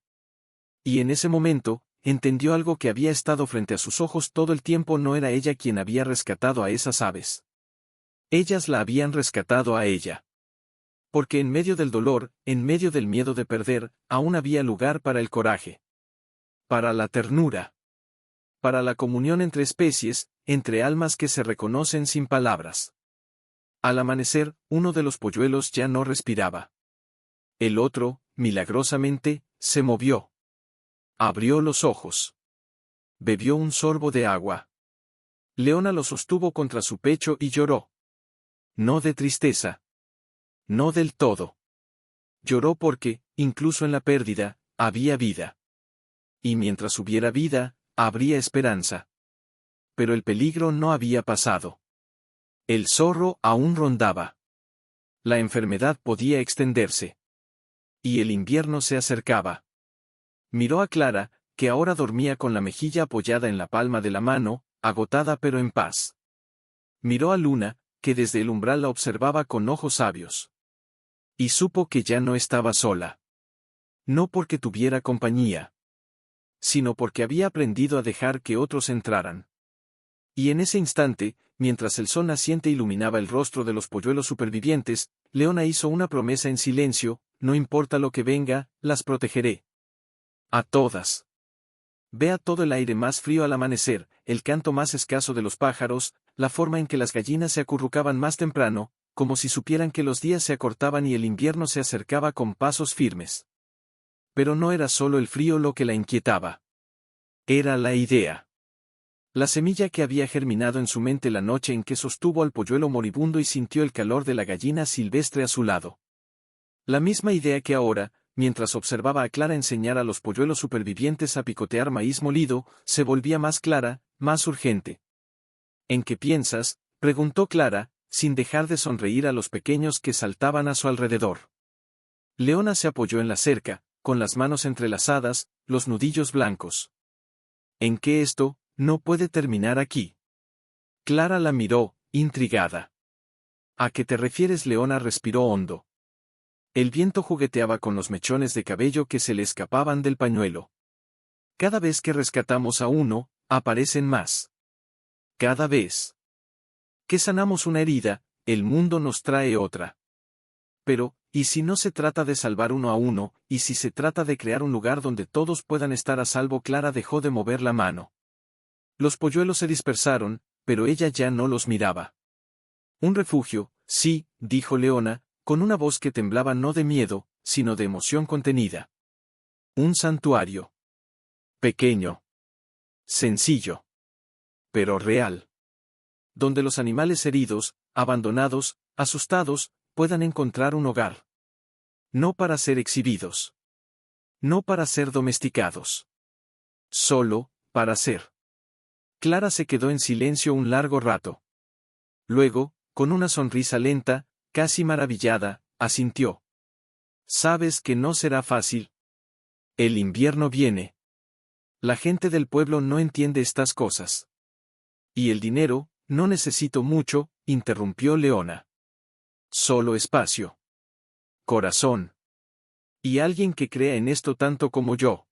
Y en ese momento, entendió algo que había estado frente a sus ojos todo el tiempo: no era ella quien había rescatado a esas aves. Ellas la habían rescatado a ella. Porque en medio del dolor, en medio del miedo de perder, aún había lugar para el coraje. Para la ternura. Para la comunión entre especies, entre almas que se reconocen sin palabras. Al amanecer, uno de los polluelos ya no respiraba. El otro, milagrosamente, se movió. Abrió los ojos. Bebió un sorbo de agua. Leona lo sostuvo contra su pecho y lloró. No de tristeza. No del todo. Lloró porque, incluso en la pérdida, había vida. Y mientras hubiera vida, habría esperanza. Pero el peligro no había pasado. El zorro aún rondaba. La enfermedad podía extenderse. Y el invierno se acercaba. Miró a Clara, que ahora dormía con la mejilla apoyada en la palma de la mano, agotada pero en paz. Miró a Luna, que desde el umbral la observaba con ojos sabios. Y supo que ya no estaba sola. No porque tuviera compañía, sino porque había aprendido a dejar que otros entraran. Y en ese instante, mientras el sol naciente iluminaba el rostro de los polluelos supervivientes, Leona hizo una promesa en silencio: no importa lo que venga, las protegeré. A todas. Vea todo el aire más frío al amanecer, el canto más escaso de los pájaros, la forma en que las gallinas se acurrucaban más temprano, como si supieran que los días se acortaban y el invierno se acercaba con pasos firmes. Pero no era solo el frío lo que la inquietaba. Era la idea. La semilla que había germinado en su mente la noche en que sostuvo al polluelo moribundo y sintió el calor de la gallina silvestre a su lado. La misma idea que ahora, mientras observaba a Clara enseñar a los polluelos supervivientes a picotear maíz molido, se volvía más clara, más urgente. ¿En qué piensas?, preguntó Clara, sin dejar de sonreír a los pequeños que saltaban a su alrededor. Leona se apoyó en la cerca, con las manos entrelazadas, los nudillos blancos. ¿En qué esto no puede terminar aquí? Clara la miró, intrigada. ¿A qué te refieres? Leona respiró hondo. El viento jugueteaba con los mechones de cabello que se le escapaban del pañuelo. Cada vez que rescatamos a uno, aparecen más. Cada vez que sanamos una herida, el mundo nos trae otra. Pero, ¿y si no se trata de salvar uno a uno, y si se trata de crear un lugar donde todos puedan estar a salvo? Clara dejó de mover la mano. Los polluelos se dispersaron, pero ella ya no los miraba. Un refugio, sí, dijo Leona, con una voz que temblaba no de miedo, sino de emoción contenida. Un santuario. Pequeño. Sencillo. Pero real. Donde los animales heridos, abandonados, asustados, puedan encontrar un hogar. No para ser exhibidos. No para ser domesticados. Solo, para ser. Clara se quedó en silencio un largo rato. Luego, con una sonrisa lenta, casi maravillada, asintió. Sabes que no será fácil. El invierno viene. La gente del pueblo no entiende estas cosas. Y el dinero, no necesito mucho, interrumpió Leona. Solo espacio. Corazón. Y alguien que crea en esto tanto como yo.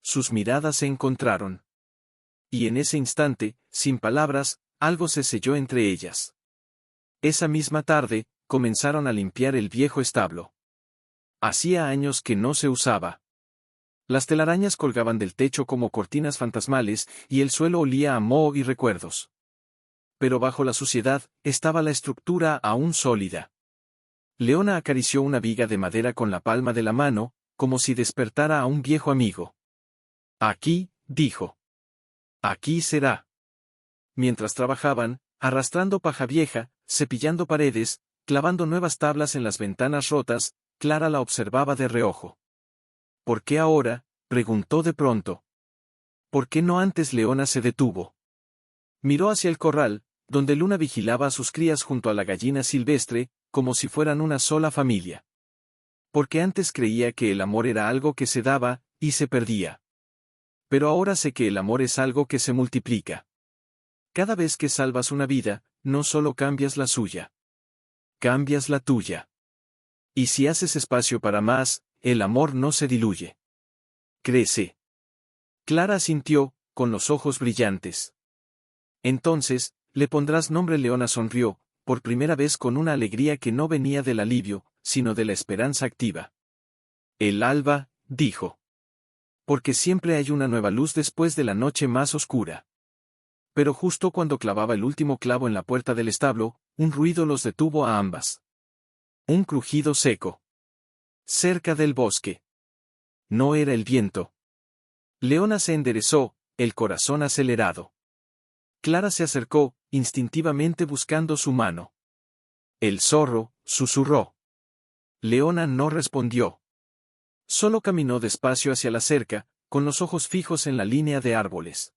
Sus miradas se encontraron. Y en ese instante, sin palabras, algo se selló entre ellas. Esa misma tarde, comenzaron a limpiar el viejo establo. Hacía años que no se usaba. Las telarañas colgaban del techo como cortinas fantasmales, y el suelo olía a moho y recuerdos. Pero bajo la suciedad, estaba la estructura aún sólida. Leona acarició una viga de madera con la palma de la mano, como si despertara a un viejo amigo. Aquí, dijo. Aquí será. Mientras trabajaban, arrastrando paja vieja, cepillando paredes, clavando nuevas tablas en las ventanas rotas, Clara la observaba de reojo. ¿Por qué ahora?, preguntó de pronto. ¿Por qué no antes? Leona se detuvo. Miró hacia el corral, donde Luna vigilaba a sus crías junto a la gallina silvestre, como si fueran una sola familia. Porque antes creía que el amor era algo que se daba, y se perdía. Pero ahora sé que el amor es algo que se multiplica. Cada vez que salvas una vida, no solo cambias la suya. Cambias la tuya. Y si haces espacio para más, el amor no se diluye. Crece. Clara asintió, con los ojos brillantes. Entonces, le pondrás nombre. Leona sonrió, por primera vez con una alegría que no venía del alivio, sino de la esperanza activa. El alba, dijo. Porque siempre hay una nueva luz después de la noche más oscura. Pero justo cuando clavaba el último clavo en la puerta del establo, un ruido los detuvo a ambas. Un crujido seco. Cerca del bosque. No era el viento. Leona se enderezó, el corazón acelerado. Clara se acercó, instintivamente buscando su mano. El zorro, susurró. Leona no respondió. Solo caminó despacio hacia la cerca, con los ojos fijos en la línea de árboles.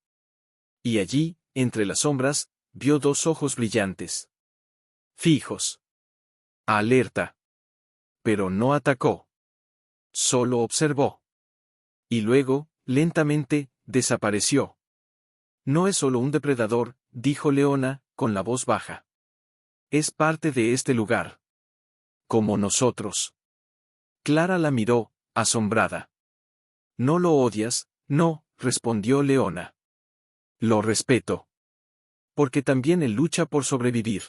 Y allí, entre las sombras, vio dos ojos brillantes. Fijos. Alerta. Pero no atacó. Solo observó. Y luego, lentamente, desapareció. No es solo un depredador, dijo Leona, con la voz baja. Es parte de este lugar. Como nosotros. Clara la miró, asombrada. ¿No lo odias? No, respondió Leona. Lo respeto. Porque también él lucha por sobrevivir.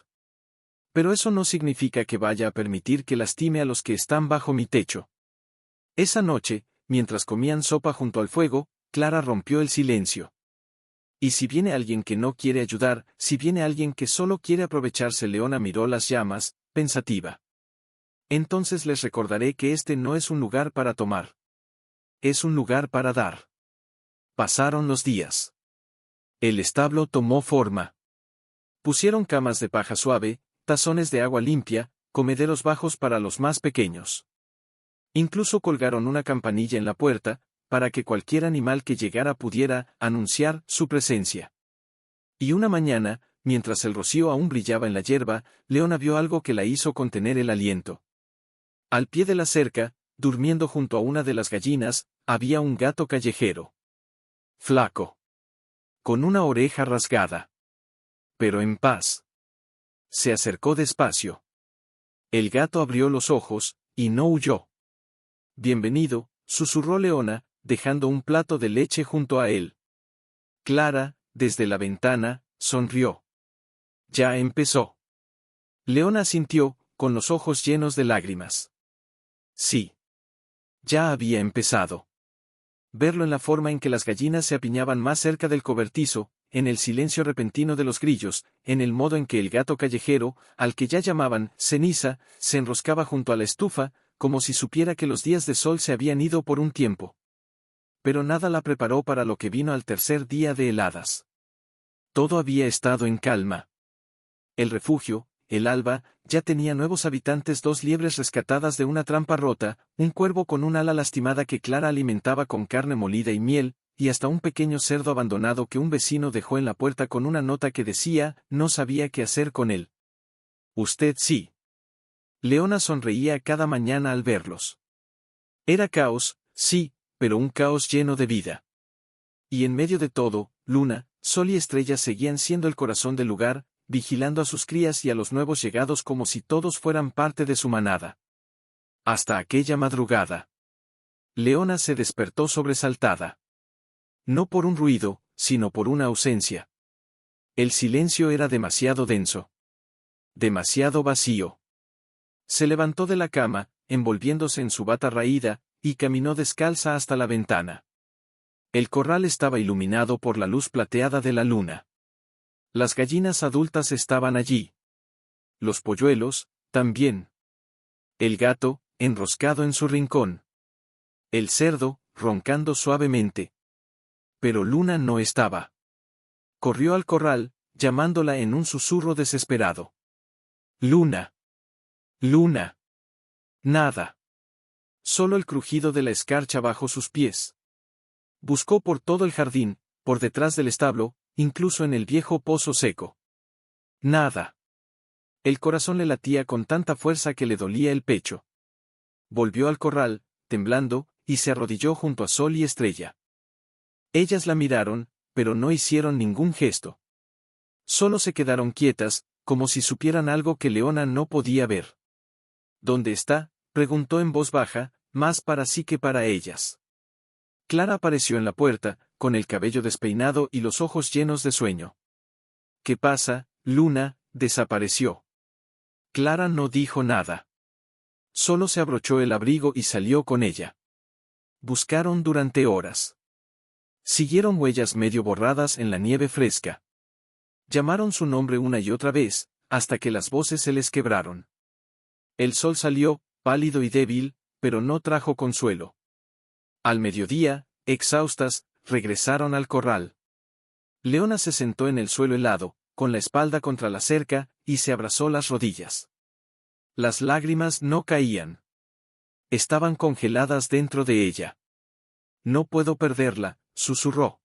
Pero eso no significa que vaya a permitir que lastime a los que están bajo mi techo. Esa noche, mientras comían sopa junto al fuego, Clara rompió el silencio. Y si viene alguien que no quiere ayudar, si viene alguien que solo quiere aprovecharse. Leona miró las llamas, pensativa. Entonces les recordaré que este no es un lugar para tomar. Es un lugar para dar. Pasaron los días. El establo tomó forma. Pusieron camas de paja suave, tazones de agua limpia, comederos bajos para los más pequeños. Incluso colgaron una campanilla en la puerta, para que cualquier animal que llegara pudiera anunciar su presencia. Y una mañana, mientras el rocío aún brillaba en la hierba, Leona vio algo que la hizo contener el aliento. Al pie de la cerca, durmiendo junto a una de las gallinas, había un gato callejero. Flaco. Con una oreja rasgada. Pero en paz. Se acercó despacio. El gato abrió los ojos, y no huyó. Bienvenido, susurró Leona, dejando un plato de leche junto a él. Clara, desde la ventana, sonrió. Ya empezó. Leona asintió, con los ojos llenos de lágrimas. Sí. Ya había empezado. Verlo en la forma en que las gallinas se apiñaban más cerca del cobertizo, en el silencio repentino de los grillos, en el modo en que el gato callejero, al que ya llamaban ceniza, se enroscaba junto a la estufa, como si supiera que los días de sol se habían ido por un tiempo. Pero nada la preparó para lo que vino al tercer día de heladas. Todo había estado en calma. El refugio, el alba, ya tenía nuevos habitantes: 2 liebres rescatadas de una trampa rota, un cuervo con un ala lastimada que Clara alimentaba con carne molida y miel, y hasta un pequeño cerdo abandonado que un vecino dejó en la puerta con una nota que decía: no sabía qué hacer con él. Usted sí. Leona sonreía cada mañana al verlos. Era caos, sí, pero un caos lleno de vida. Y en medio de todo, Luna, Sol y Estrella seguían siendo el corazón del lugar, vigilando a sus crías y a los nuevos llegados como si todos fueran parte de su manada. Hasta aquella madrugada. Leona se despertó sobresaltada. No por un ruido, sino por una ausencia. El silencio era demasiado denso. Demasiado vacío. Se levantó de la cama, envolviéndose en su bata raída, y caminó descalza hasta la ventana. El corral estaba iluminado por la luz plateada de la luna. Las gallinas adultas estaban allí. Los polluelos, también. El gato, enroscado en su rincón. El cerdo, roncando suavemente. Pero Luna no estaba. Corrió al corral, llamándola en un susurro desesperado. Luna. Luna. Nada. Solo el crujido de la escarcha bajo sus pies. Buscó por todo el jardín, por detrás del establo, incluso en el viejo pozo seco. Nada. El corazón le latía con tanta fuerza que le dolía el pecho. Volvió al corral, temblando, y se arrodilló junto a Sol y Estrella. Ellas la miraron, pero no hicieron ningún gesto. Solo se quedaron quietas, como si supieran algo que Leona no podía ver. ¿Dónde está?, preguntó en voz baja, más para sí que para ellas. Clara apareció en la puerta, con el cabello despeinado y los ojos llenos de sueño. ¿Qué pasa, Luna? Desapareció. Clara no dijo nada. Solo se abrochó el abrigo y salió con ella. Buscaron durante horas. Siguieron huellas medio borradas en la nieve fresca. Llamaron su nombre una y otra vez, hasta que las voces se les quebraron. El sol salió, pálido y débil, pero no trajo consuelo. Al mediodía, exhaustas, regresaron al corral. Leona se sentó en el suelo helado, con la espalda contra la cerca, y se abrazó las rodillas. Las lágrimas no caían. Estaban congeladas dentro de ella. No puedo perderla, susurró.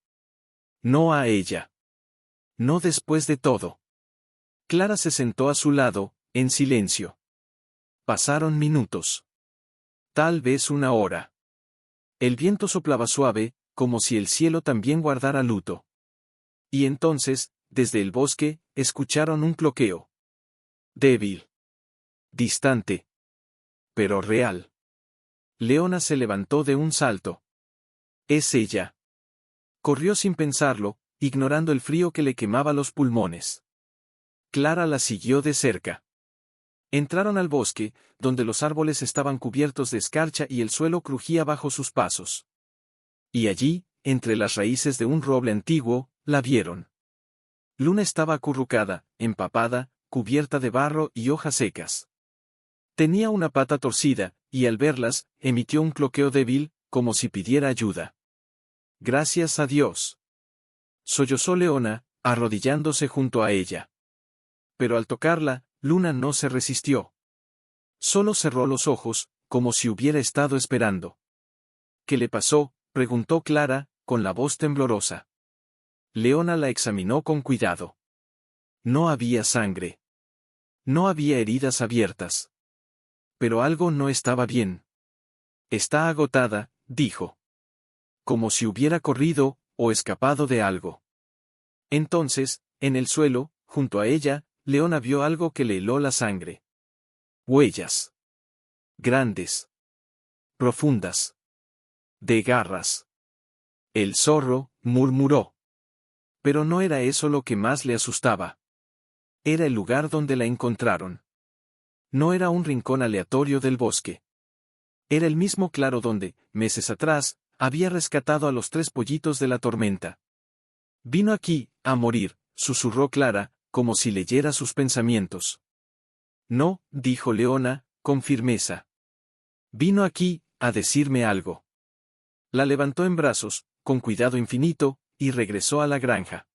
No a ella. No después de todo. Clara se sentó a su lado, en silencio. Pasaron minutos. Tal vez una hora. El viento soplaba suave, como si el cielo también guardara luto. Y entonces, desde el bosque, escucharon un cloqueo. Débil. Distante. Pero real. Leona se levantó de un salto. Es ella. Corrió sin pensarlo, ignorando el frío que le quemaba los pulmones. Clara la siguió de cerca. Entraron al bosque, donde los árboles estaban cubiertos de escarcha y el suelo crujía bajo sus pasos. Y allí, entre las raíces de un roble antiguo, la vieron. Luna estaba acurrucada, empapada, cubierta de barro y hojas secas. Tenía una pata torcida, y al verlas, emitió un cloqueo débil, como si pidiera ayuda. Gracias a Dios. Sollozó Leona, arrodillándose junto a ella. Pero al tocarla, Luna no se resistió. Solo cerró los ojos, como si hubiera estado esperando. ¿Qué le pasó?, preguntó Clara, con la voz temblorosa. Leona la examinó con cuidado. No había sangre. No había heridas abiertas. Pero algo no estaba bien. Está agotada, dijo. Como si hubiera corrido, o escapado de algo. Entonces, en el suelo, junto a ella, Leona vio algo que le heló la sangre. Huellas. Grandes. Profundas. De garras. El zorro, murmuró. Pero no era eso lo que más le asustaba. Era el lugar donde la encontraron. No era un rincón aleatorio del bosque. Era el mismo claro donde, meses atrás, había rescatado a los 3 pollitos de la tormenta. Vino aquí, a morir, susurró Clara, como si leyera sus pensamientos. No, dijo Leona, con firmeza. Vino aquí, a decirme algo. La levantó en brazos, con cuidado infinito, y regresó a la granja.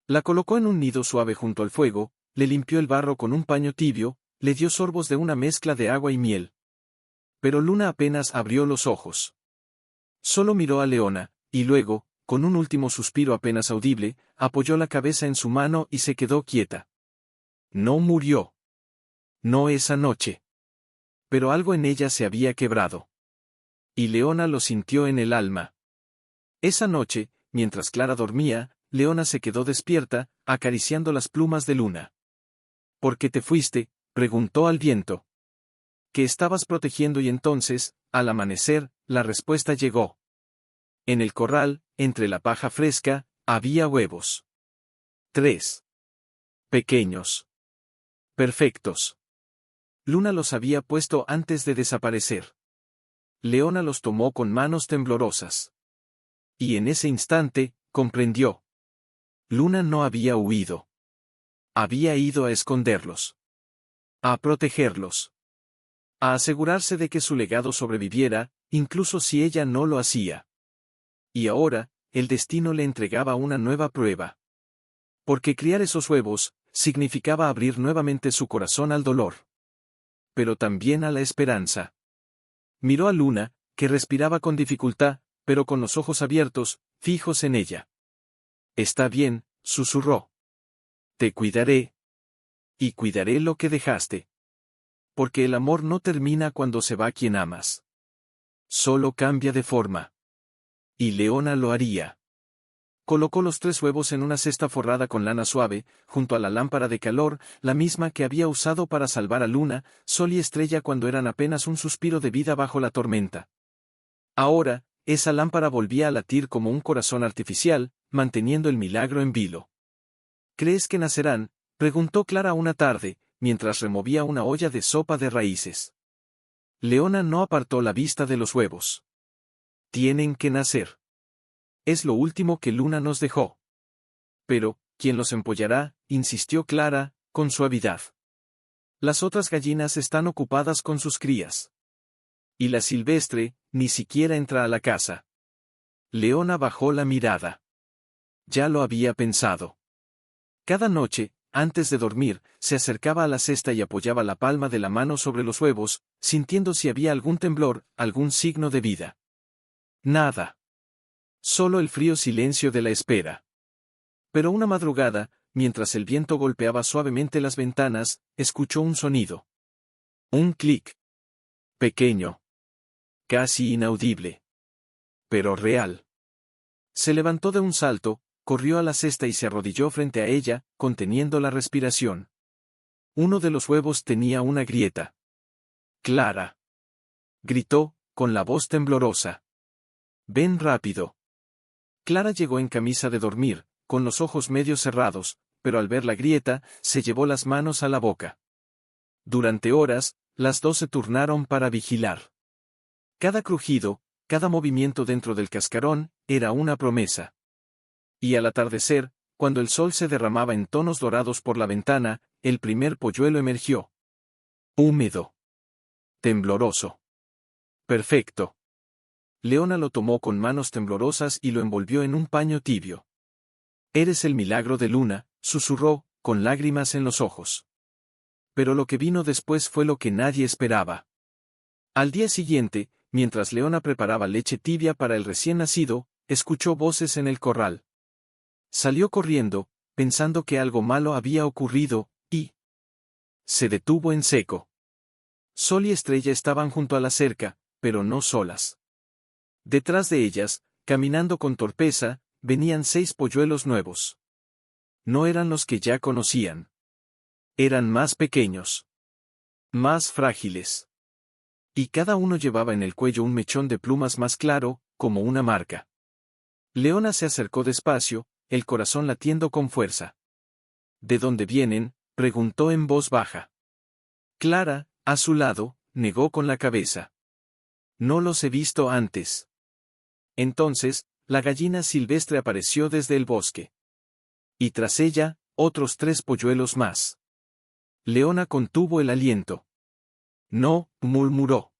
La colocó en un nido suave junto al fuego, le limpió el barro con un paño tibio, le dio sorbos de una mezcla de agua y miel. Pero Luna apenas abrió los ojos. Solo miró a Leona, y luego, con un último suspiro apenas audible, apoyó la cabeza en su mano y se quedó quieta. No murió. No esa noche. Pero algo en ella se había quebrado. Y Leona lo sintió en el alma. Esa noche, mientras Clara dormía, Leona se quedó despierta, acariciando las plumas de Luna. ¿Por qué te fuiste?, preguntó al viento. ¿Qué estabas protegiendo? Y entonces, al amanecer, la respuesta llegó. En el corral, entre la paja fresca, había huevos. 3. Pequeños. Perfectos. Luna los había puesto antes de desaparecer. Leona los tomó con manos temblorosas. Y en ese instante, comprendió. Luna no había huido. Había ido a esconderlos. A protegerlos. A asegurarse de que su legado sobreviviera, incluso si ella no lo hacía. Y ahora, el destino le entregaba una nueva prueba. Porque criar esos huevos, significaba abrir nuevamente su corazón al dolor. Pero también a la esperanza. Miró a Luna, que respiraba con dificultad, pero con los ojos abiertos, fijos en ella. Está bien, susurró. Te cuidaré. Y cuidaré lo que dejaste. Porque el amor no termina cuando se va quien amas. Solo cambia de forma. Y Leona lo haría. Colocó los 3 huevos en una cesta forrada con lana suave, junto a la lámpara de calor, la misma que había usado para salvar a Luna, Sol y Estrella cuando eran apenas un suspiro de vida bajo la tormenta. Ahora, esa lámpara volvía a latir como un corazón artificial, manteniendo el milagro en vilo. ¿Crees que nacerán?, preguntó Clara una tarde, mientras removía una olla de sopa de raíces. Leona no apartó la vista de los huevos. Tienen que nacer. Es lo último que Luna nos dejó. Pero, ¿quién los empollará?, insistió Clara, con suavidad. Las otras gallinas están ocupadas con sus crías. Y la silvestre, ni siquiera entra a la casa. Leona bajó la mirada. Ya lo había pensado. Cada noche, antes de dormir, se acercaba a la cesta y apoyaba la palma de la mano sobre los huevos, sintiendo si había algún temblor, algún signo de vida. Nada. Solo el frío silencio de la espera. Pero una madrugada, mientras el viento golpeaba suavemente las ventanas, escuchó un sonido. Un clic. Pequeño. Casi inaudible. Pero real. Se levantó de un salto, corrió a la cesta y se arrodilló frente a ella, conteniendo la respiración. Uno de los huevos tenía una grieta. Clara. Gritó, con la voz temblorosa. Ven rápido. Clara llegó en camisa de dormir, con los ojos medio cerrados, pero al ver la grieta, se llevó las manos a la boca. Durante horas, las 2 se turnaron para vigilar. Cada crujido, cada movimiento dentro del cascarón, era una promesa. Y al atardecer, cuando el sol se derramaba en tonos dorados por la ventana, el primer polluelo emergió. Húmedo. Tembloroso. Perfecto. Leona lo tomó con manos temblorosas y lo envolvió en un paño tibio. Eres el milagro de Luna, susurró, con lágrimas en los ojos. Pero lo que vino después fue lo que nadie esperaba. Al día siguiente, mientras Leona preparaba leche tibia para el recién nacido, escuchó voces en el corral. Salió corriendo, pensando que algo malo había ocurrido, y se detuvo en seco. Sol y Estrella estaban junto a la cerca, pero no solas. Detrás de ellas, caminando con torpeza, venían 6 polluelos nuevos. No eran los que ya conocían. Eran más pequeños. Más frágiles. Y cada uno llevaba en el cuello un mechón de plumas más claro, como una marca. Leona se acercó despacio, el corazón latiendo con fuerza. ¿De dónde vienen?, preguntó en voz baja. Clara, a su lado, negó con la cabeza. No los he visto antes. Entonces, la gallina silvestre apareció desde el bosque. Y tras ella, otros 3 polluelos más. Leona contuvo el aliento. No, murmuró.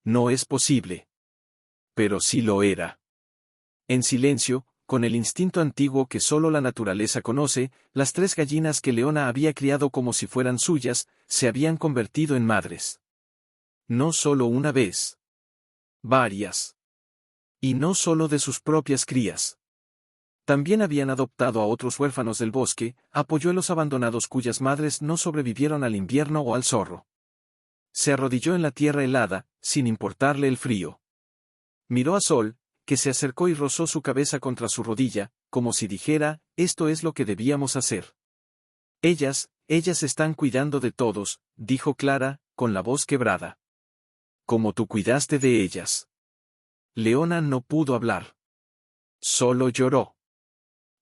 No es posible. Pero sí lo era. En silencio, con el instinto antiguo que solo la naturaleza conoce, las 3 gallinas que Leona había criado como si fueran suyas, se habían convertido en madres. No solo una vez. Varias. Y no solo de sus propias crías. También habían adoptado a otros huérfanos del bosque, a polluelos abandonados cuyas madres no sobrevivieron al invierno o al zorro. Se arrodilló en la tierra helada, sin importarle el frío. Miró a Sol, que se acercó y rozó su cabeza contra su rodilla, como si dijera, esto es lo que debíamos hacer. Ellas están cuidando de todos, dijo Clara, con la voz quebrada. Como tú cuidaste de ellas. Leona no pudo hablar. Solo lloró.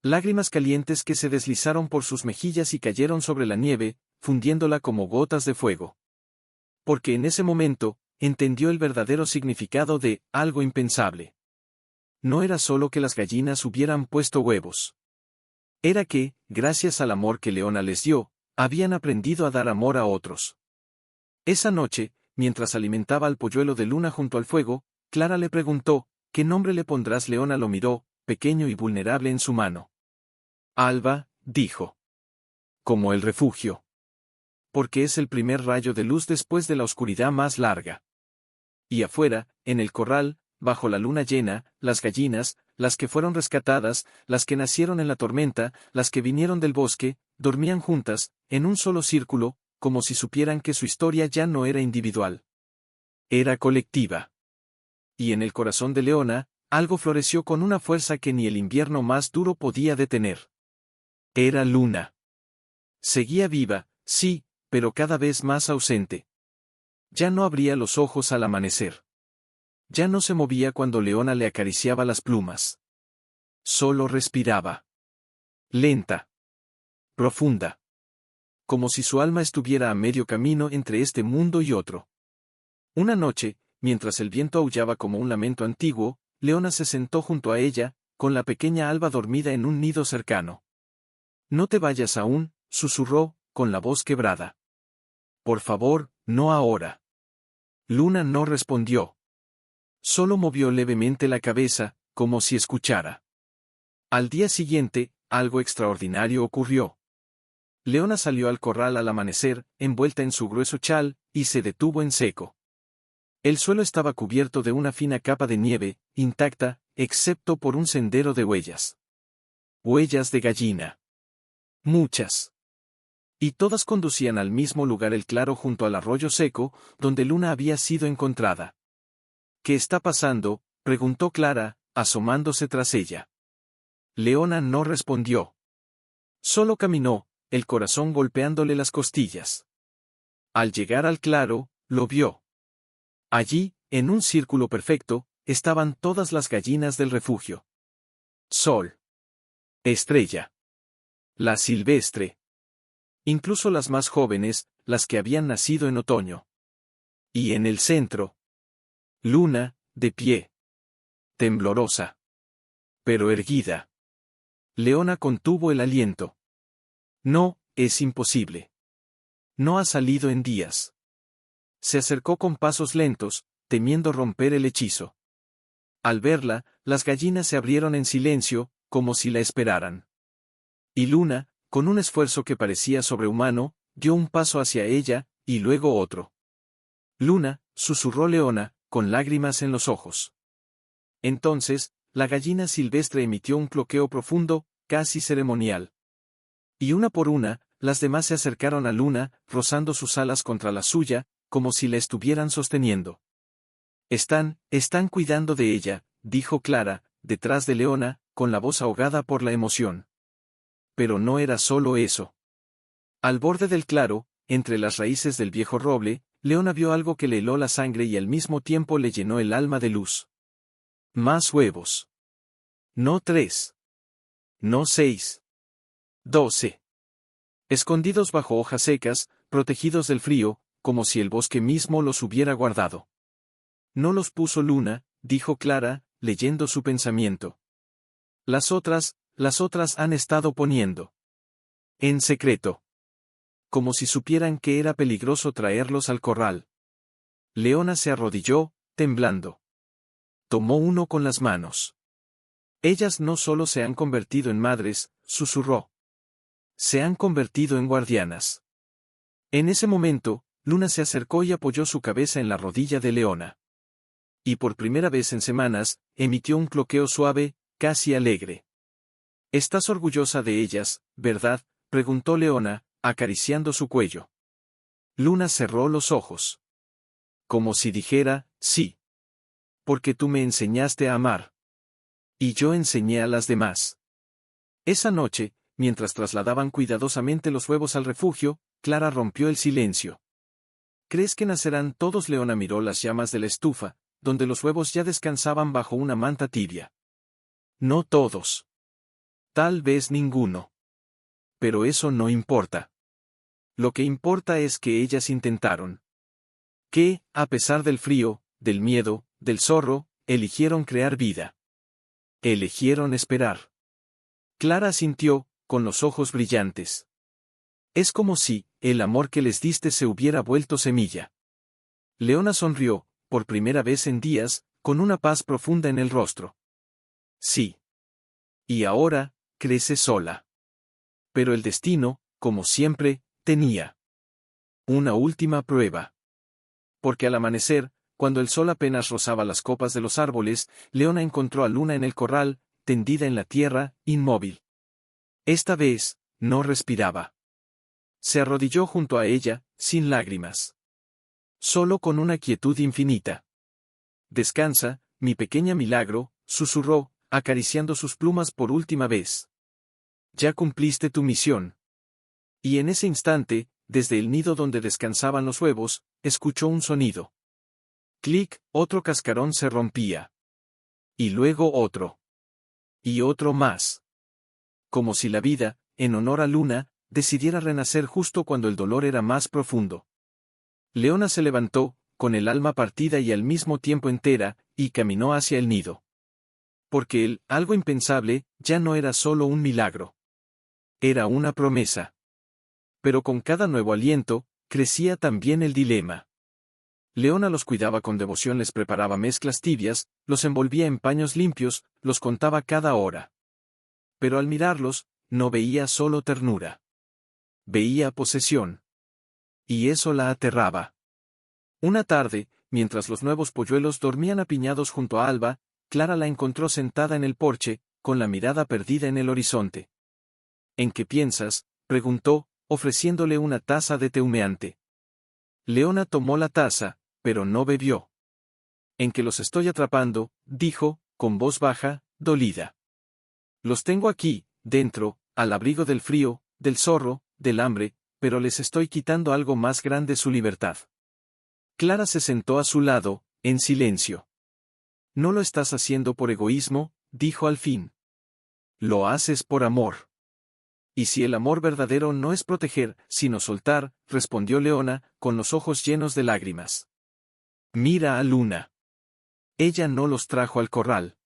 Lágrimas calientes que se deslizaron por sus mejillas y cayeron sobre la nieve, fundiéndola como gotas de fuego. Porque en ese momento, entendió el verdadero significado de algo impensable. No era solo que las gallinas hubieran puesto huevos. Era que, gracias al amor que Leona les dio, habían aprendido a dar amor a otros. Esa noche, mientras alimentaba al polluelo de Luna junto al fuego, Clara le preguntó, ¿qué nombre le pondrás? Leona lo miró, pequeño y vulnerable en su mano. Alba, dijo. Como el refugio. Porque es el primer rayo de luz después de la oscuridad más larga. Y afuera, en el corral, bajo la luna llena, las gallinas, las que fueron rescatadas, las que nacieron en la tormenta, las que vinieron del bosque, dormían juntas, en un solo círculo, como si supieran que su historia ya no era individual. Era colectiva. Y en el corazón de Leona, algo floreció con una fuerza que ni el invierno más duro podía detener. Era Luna. Seguía viva, sí, pero cada vez más ausente. Ya no abría los ojos al amanecer. Ya no se movía cuando Leona le acariciaba las plumas. Solo respiraba. Lenta. Profunda. Como si su alma estuviera a medio camino entre este mundo y otro. Una noche, mientras el viento aullaba como un lamento antiguo, Leona se sentó junto a ella, con la pequeña Alba dormida en un nido cercano. No te vayas aún, susurró, con la voz quebrada. Por favor, no ahora. Luna no respondió. Solo movió levemente la cabeza, como si escuchara. Al día siguiente, algo extraordinario ocurrió. Leona salió al corral al amanecer, envuelta en su grueso chal, y se detuvo en seco. El suelo estaba cubierto de una fina capa de nieve, intacta, excepto por un sendero de huellas. Huellas de gallina. Muchas. Y todas conducían al mismo lugar, el claro junto al arroyo seco, donde Luna había sido encontrada. ¿Qué está pasando?, preguntó Clara, asomándose tras ella. Leona no respondió. Solo caminó, el corazón golpeándole las costillas. Al llegar al claro, lo vio. Allí, en un círculo perfecto, estaban todas las gallinas del refugio. Sol. Estrella. La silvestre. Incluso las más jóvenes, las que habían nacido en otoño. Y en el centro, Luna, de pie. Temblorosa. Pero erguida. Leona contuvo el aliento. No, es imposible. No ha salido en días. Se acercó con pasos lentos, temiendo romper el hechizo. Al verla, las gallinas se abrieron en silencio, como si la esperaran. Y Luna, con un esfuerzo que parecía sobrehumano, dio un paso hacia ella, y luego otro. Luna, susurró Leona, con lágrimas en los ojos. Entonces, la gallina silvestre emitió un cloqueo profundo, casi ceremonial. Y una por una, las demás se acercaron a Luna, rozando sus alas contra la suya, como si la estuvieran sosteniendo. Están cuidando de ella, dijo Clara, detrás de Leona, con la voz ahogada por la emoción. Pero no era solo eso. Al borde del claro, entre las raíces del viejo roble, Leona vio algo que le heló la sangre y al mismo tiempo le llenó el alma de luz. Más huevos. No 3. No 6. 12. Escondidos bajo hojas secas, protegidos del frío, como si el bosque mismo los hubiera guardado. No los puso Luna, dijo Clara, leyendo su pensamiento. Las otras han estado poniendo. En secreto. Como si supieran que era peligroso traerlos al corral. Leona se arrodilló, temblando. Tomó uno con las manos. Ellas no solo se han convertido en madres, susurró. Se han convertido en guardianas. En ese momento, Luna se acercó y apoyó su cabeza en la rodilla de Leona. Y por primera vez en semanas, emitió un cloqueo suave, casi alegre. ¿Estás orgullosa de ellas, verdad?, preguntó Leona, acariciando su cuello. Luna cerró los ojos. Como si dijera, sí. Porque tú me enseñaste a amar. Y yo enseñé a las demás. Esa noche, mientras trasladaban cuidadosamente los huevos al refugio, Clara rompió el silencio. ¿Crees que nacerán todos? Leona miró las llamas de la estufa, donde los huevos ya descansaban bajo una manta tibia. No todos. Tal vez ninguno. Pero eso no importa. Lo que importa es que ellas intentaron. Que, a pesar del frío, del miedo, del zorro, eligieron crear vida. Eligieron esperar. Clara asintió, con los ojos brillantes. Es como si, el amor que les diste se hubiera vuelto semilla. Leona sonrió, por primera vez en días, con una paz profunda en el rostro. Sí. Y ahora, crece sola. Pero el destino, como siempre, tenía una última prueba. Porque al amanecer, cuando el sol apenas rozaba las copas de los árboles, Leona encontró a Luna en el corral, tendida en la tierra, inmóvil. Esta vez, no respiraba. Se arrodilló junto a ella, sin lágrimas. Solo con una quietud infinita. Descansa, mi pequeña milagro, susurró, acariciando sus plumas por última vez. Ya cumpliste tu misión. Y en ese instante, desde el nido donde descansaban los huevos, escuchó un sonido. Clic, otro cascarón se rompía. Y luego otro. Y otro más. Como si la vida, en honor a Luna, decidiera renacer justo cuando el dolor era más profundo. Leona se levantó, con el alma partida y al mismo tiempo entera, y caminó hacia el nido. Porque algo impensable, ya no era solo un milagro. Era una promesa. Pero con cada nuevo aliento, crecía también el dilema. Leona los cuidaba con devoción, les preparaba mezclas tibias, los envolvía en paños limpios, los contaba cada hora. Pero al mirarlos, no veía solo ternura. Veía posesión. Y eso la aterraba. Una tarde, mientras los nuevos polluelos dormían apiñados junto a Alba, Clara la encontró sentada en el porche, con la mirada perdida en el horizonte. ¿En qué piensas?, preguntó, ofreciéndole una taza de té humeante. Leona tomó la taza, pero no bebió. En que los estoy atrapando, dijo, con voz baja, dolida. Los tengo aquí, dentro, al abrigo del frío, del zorro, del hambre, pero les estoy quitando algo más grande: su libertad. Clara se sentó a su lado, en silencio. No lo estás haciendo por egoísmo, dijo al fin. Lo haces por amor. Y si el amor verdadero no es proteger, sino soltar, respondió Leona, con los ojos llenos de lágrimas. Mira a Luna. Ella no los trajo al corral.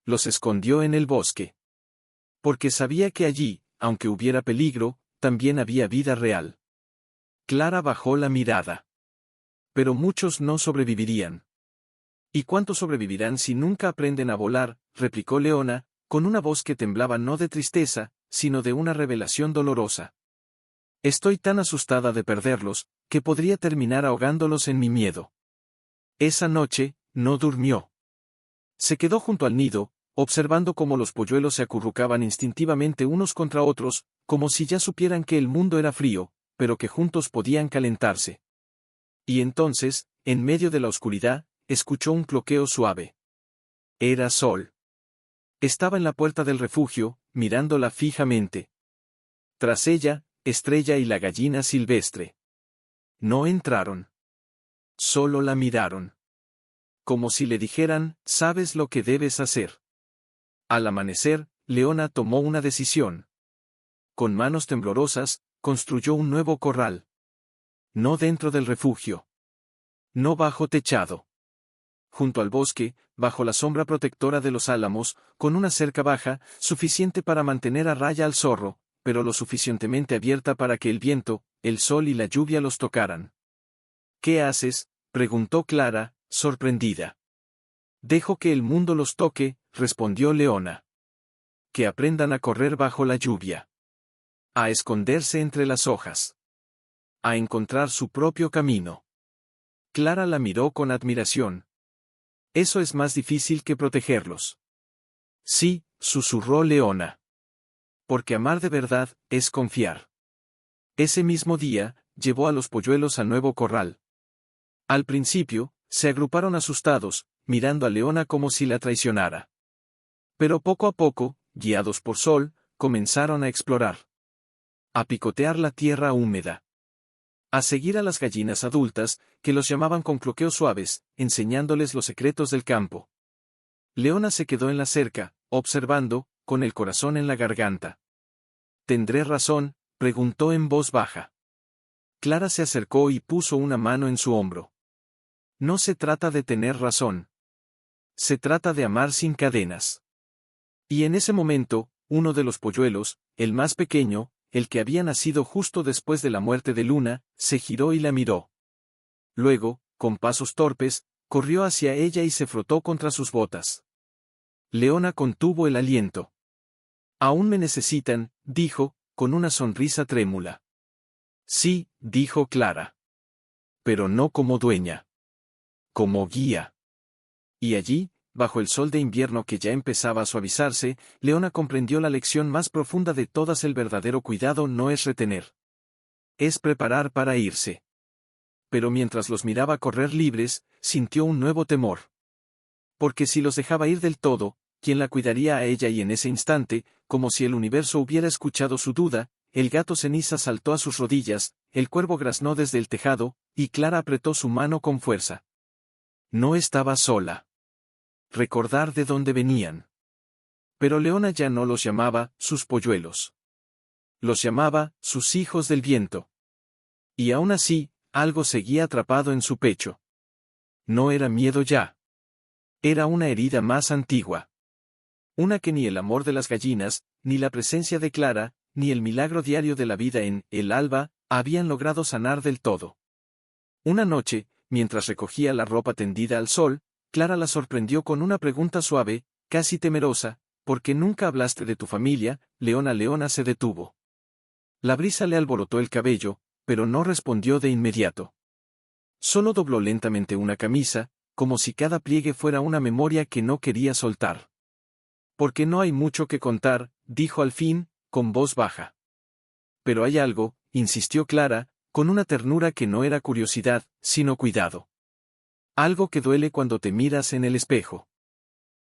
Los escondió en el bosque. Porque sabía que allí, aunque hubiera peligro, también había vida real. Clara bajó la mirada. Pero muchos no sobrevivirían. ¿Y cuántos sobrevivirán si nunca aprenden a volar?, replicó Leona, con una voz que temblaba no de tristeza, sino de una revelación dolorosa. Estoy tan asustada de perderlos, que podría terminar ahogándolos en mi miedo. Esa noche, no durmió. Se quedó junto al nido, observando cómo los polluelos se acurrucaban instintivamente unos contra otros, como si ya supieran que el mundo era frío, pero que juntos podían calentarse. Y entonces, en medio de la oscuridad, escuchó un cloqueo suave. Era Sol. Estaba en la puerta del refugio, mirándola fijamente. Tras ella, Estrella y la gallina silvestre. No entraron. Solo la miraron. Como si le dijeran, ¿sabes lo que debes hacer? Al amanecer, Leona tomó una decisión. Con manos temblorosas, construyó un nuevo corral. No dentro del refugio. No bajo techado. Junto al bosque, bajo la sombra protectora de los álamos, con una cerca baja, suficiente para mantener a raya al zorro, pero lo suficientemente abierta para que el viento, el sol y la lluvia los tocaran. ¿Qué haces?, preguntó Clara, sorprendida. Dejo que el mundo los toque, respondió Leona. Que aprendan a correr bajo la lluvia. A esconderse entre las hojas. A encontrar su propio camino. Clara la miró con admiración. Eso es más difícil que protegerlos. Sí, susurró Leona. Porque amar de verdad, es confiar. Ese mismo día, llevó a los polluelos al nuevo corral. Al principio, se agruparon asustados, mirando a Leona como si la traicionara. Pero poco a poco, guiados por Sol, comenzaron a explorar. A picotear la tierra húmeda. A seguir a las gallinas adultas, que los llamaban con cloqueos suaves, enseñándoles los secretos del campo. Leona se quedó en la cerca, observando, con el corazón en la garganta. ¿Tendré razón?, preguntó en voz baja. Clara se acercó y puso una mano en su hombro. No se trata de tener razón. Se trata de amar sin cadenas. Y en ese momento, uno de los polluelos, el más pequeño, el que había nacido justo después de la muerte de Luna, se giró y la miró. Luego, con pasos torpes, corrió hacia ella y se frotó contra sus botas. Leona contuvo el aliento. Aún me necesitan, dijo, con una sonrisa trémula. Sí, dijo Clara. Pero no como dueña. Como guía. Y allí, bajo el sol de invierno que ya empezaba a suavizarse, Leona comprendió la lección más profunda de todas: el verdadero cuidado no es retener. Es preparar para irse. Pero mientras los miraba correr libres, sintió un nuevo temor. Porque si los dejaba ir del todo, ¿quién la cuidaría a ella? Y en ese instante, como si el universo hubiera escuchado su duda, el gato ceniza saltó a sus rodillas, el cuervo graznó desde el tejado, y Clara apretó su mano con fuerza. No estaba sola. Recordar de dónde venían. Pero Leona ya no los llamaba sus polluelos. Los llamaba sus hijos del viento. Y aún así, algo seguía atrapado en su pecho. No era miedo ya. Era una herida más antigua. Una que ni el amor de las gallinas, ni la presencia de Clara, ni el milagro diario de la vida en el alba, habían logrado sanar del todo. Una noche, mientras recogía la ropa tendida al sol, Clara la sorprendió con una pregunta suave, casi temerosa: ¿por qué nunca hablaste de tu familia, Leona? Leona se detuvo. La brisa le alborotó el cabello, pero no respondió de inmediato. Solo dobló lentamente una camisa, como si cada pliegue fuera una memoria que no quería soltar. Porque no hay mucho que contar, dijo al fin, con voz baja. Pero hay algo, insistió Clara, con una ternura que no era curiosidad, sino cuidado. Algo que duele cuando te miras en el espejo.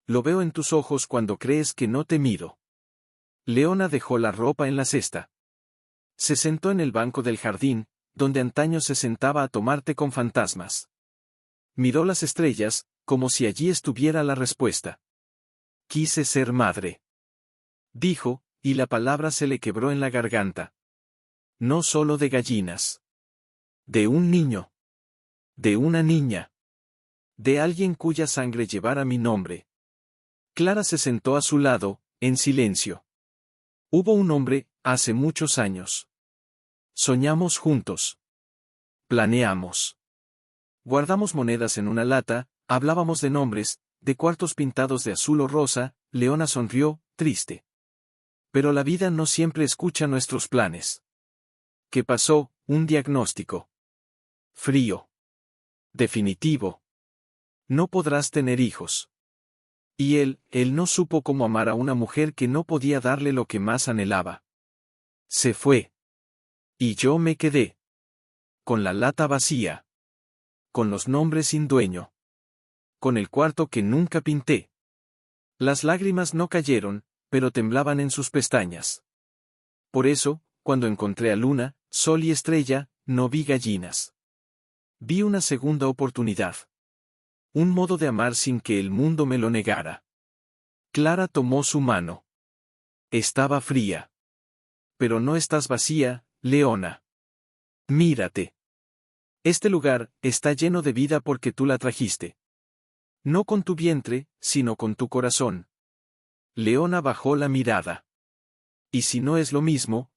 Lo veo en tus ojos cuando crees que no te miro. Leona dejó la ropa en la cesta. Se sentó en el banco del jardín, donde antaño se sentaba a tomar té con fantasmas. Miró las estrellas, como si allí estuviera la respuesta. Quise ser madre. Dijo, y la palabra se le quebró en la garganta. No solo de gallinas. De un niño. De una niña. De alguien cuya sangre llevara mi nombre. Clara se sentó a su lado, en silencio. Hubo un hombre, hace muchos años. Soñamos juntos. Planeamos. Guardamos monedas en una lata, hablábamos de nombres, de cuartos pintados de azul o rosa. Leona sonrió, triste. Pero la vida no siempre escucha nuestros planes. ¿Qué pasó? Un diagnóstico. Frío. Definitivo. No podrás tener hijos. Y él no supo cómo amar a una mujer que no podía darle lo que más anhelaba. Se fue. Y yo me quedé. Con la lata vacía. Con los nombres sin dueño. Con el cuarto que nunca pinté. Las lágrimas no cayeron, pero temblaban en sus pestañas. Por eso, cuando encontré a luna, sol y estrella, no vi gallinas. Vi una segunda oportunidad. Un modo de amar sin que el mundo me lo negara. Clara tomó su mano. Estaba fría. Pero no estás vacía, Leona. Mírate. Este lugar está lleno de vida porque tú la trajiste. No con tu vientre, sino con tu corazón. Leona bajó la mirada. ¿Y si no es lo mismo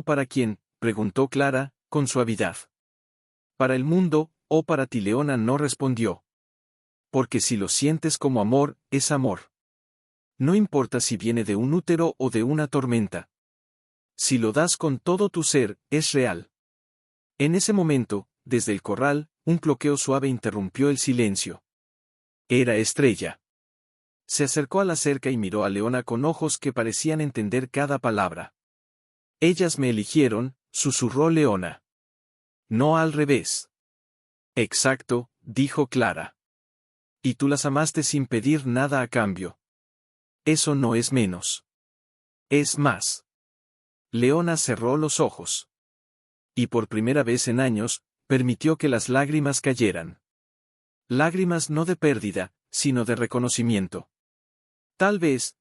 para quién?, preguntó Clara, con suavidad. Para el mundo, o para ti. Leona no respondió. Porque si lo sientes como amor, es amor. No importa si viene de un útero o de una tormenta. Si lo das con todo tu ser, es real. En ese momento, desde el corral, un cloqueo suave interrumpió el silencio. Era Estrella. Se acercó a la cerca y miró a Leona con ojos que parecían entender cada palabra. Ellas me eligieron, susurró Leona. No al revés. Exacto, dijo Clara. Y tú las amaste sin pedir nada a cambio. Eso no es menos. Es más. Leona cerró los ojos. Y por primera vez en años, permitió que las lágrimas cayeran. Lágrimas no de pérdida, sino de reconocimiento. Tal vez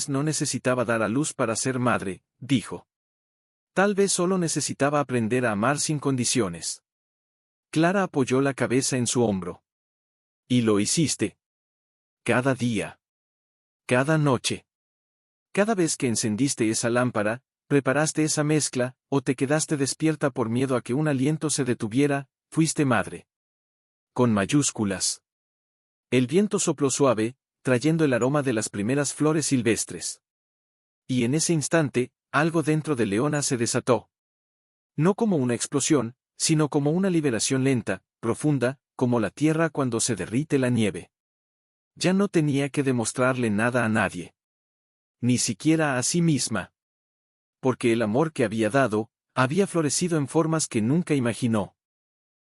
no necesitaba dar a luz para ser madre, dijo. Tal vez solo necesitaba aprender a amar sin condiciones. Clara apoyó la cabeza en su hombro. Y lo hiciste. Cada día. Cada noche. Cada vez que encendiste esa lámpara, preparaste esa mezcla, o te quedaste despierta por miedo a que un aliento se detuviera, fuiste madre. Con mayúsculas. El viento sopló suave, trayendo el aroma de las primeras flores silvestres. Y en ese instante, algo dentro de Leona se desató. No como una explosión, sino como una liberación lenta, profunda, como la tierra cuando se derrite la nieve. Ya no tenía que demostrarle nada a nadie. Ni siquiera a sí misma. Porque el amor que había dado, había florecido en formas que nunca imaginó.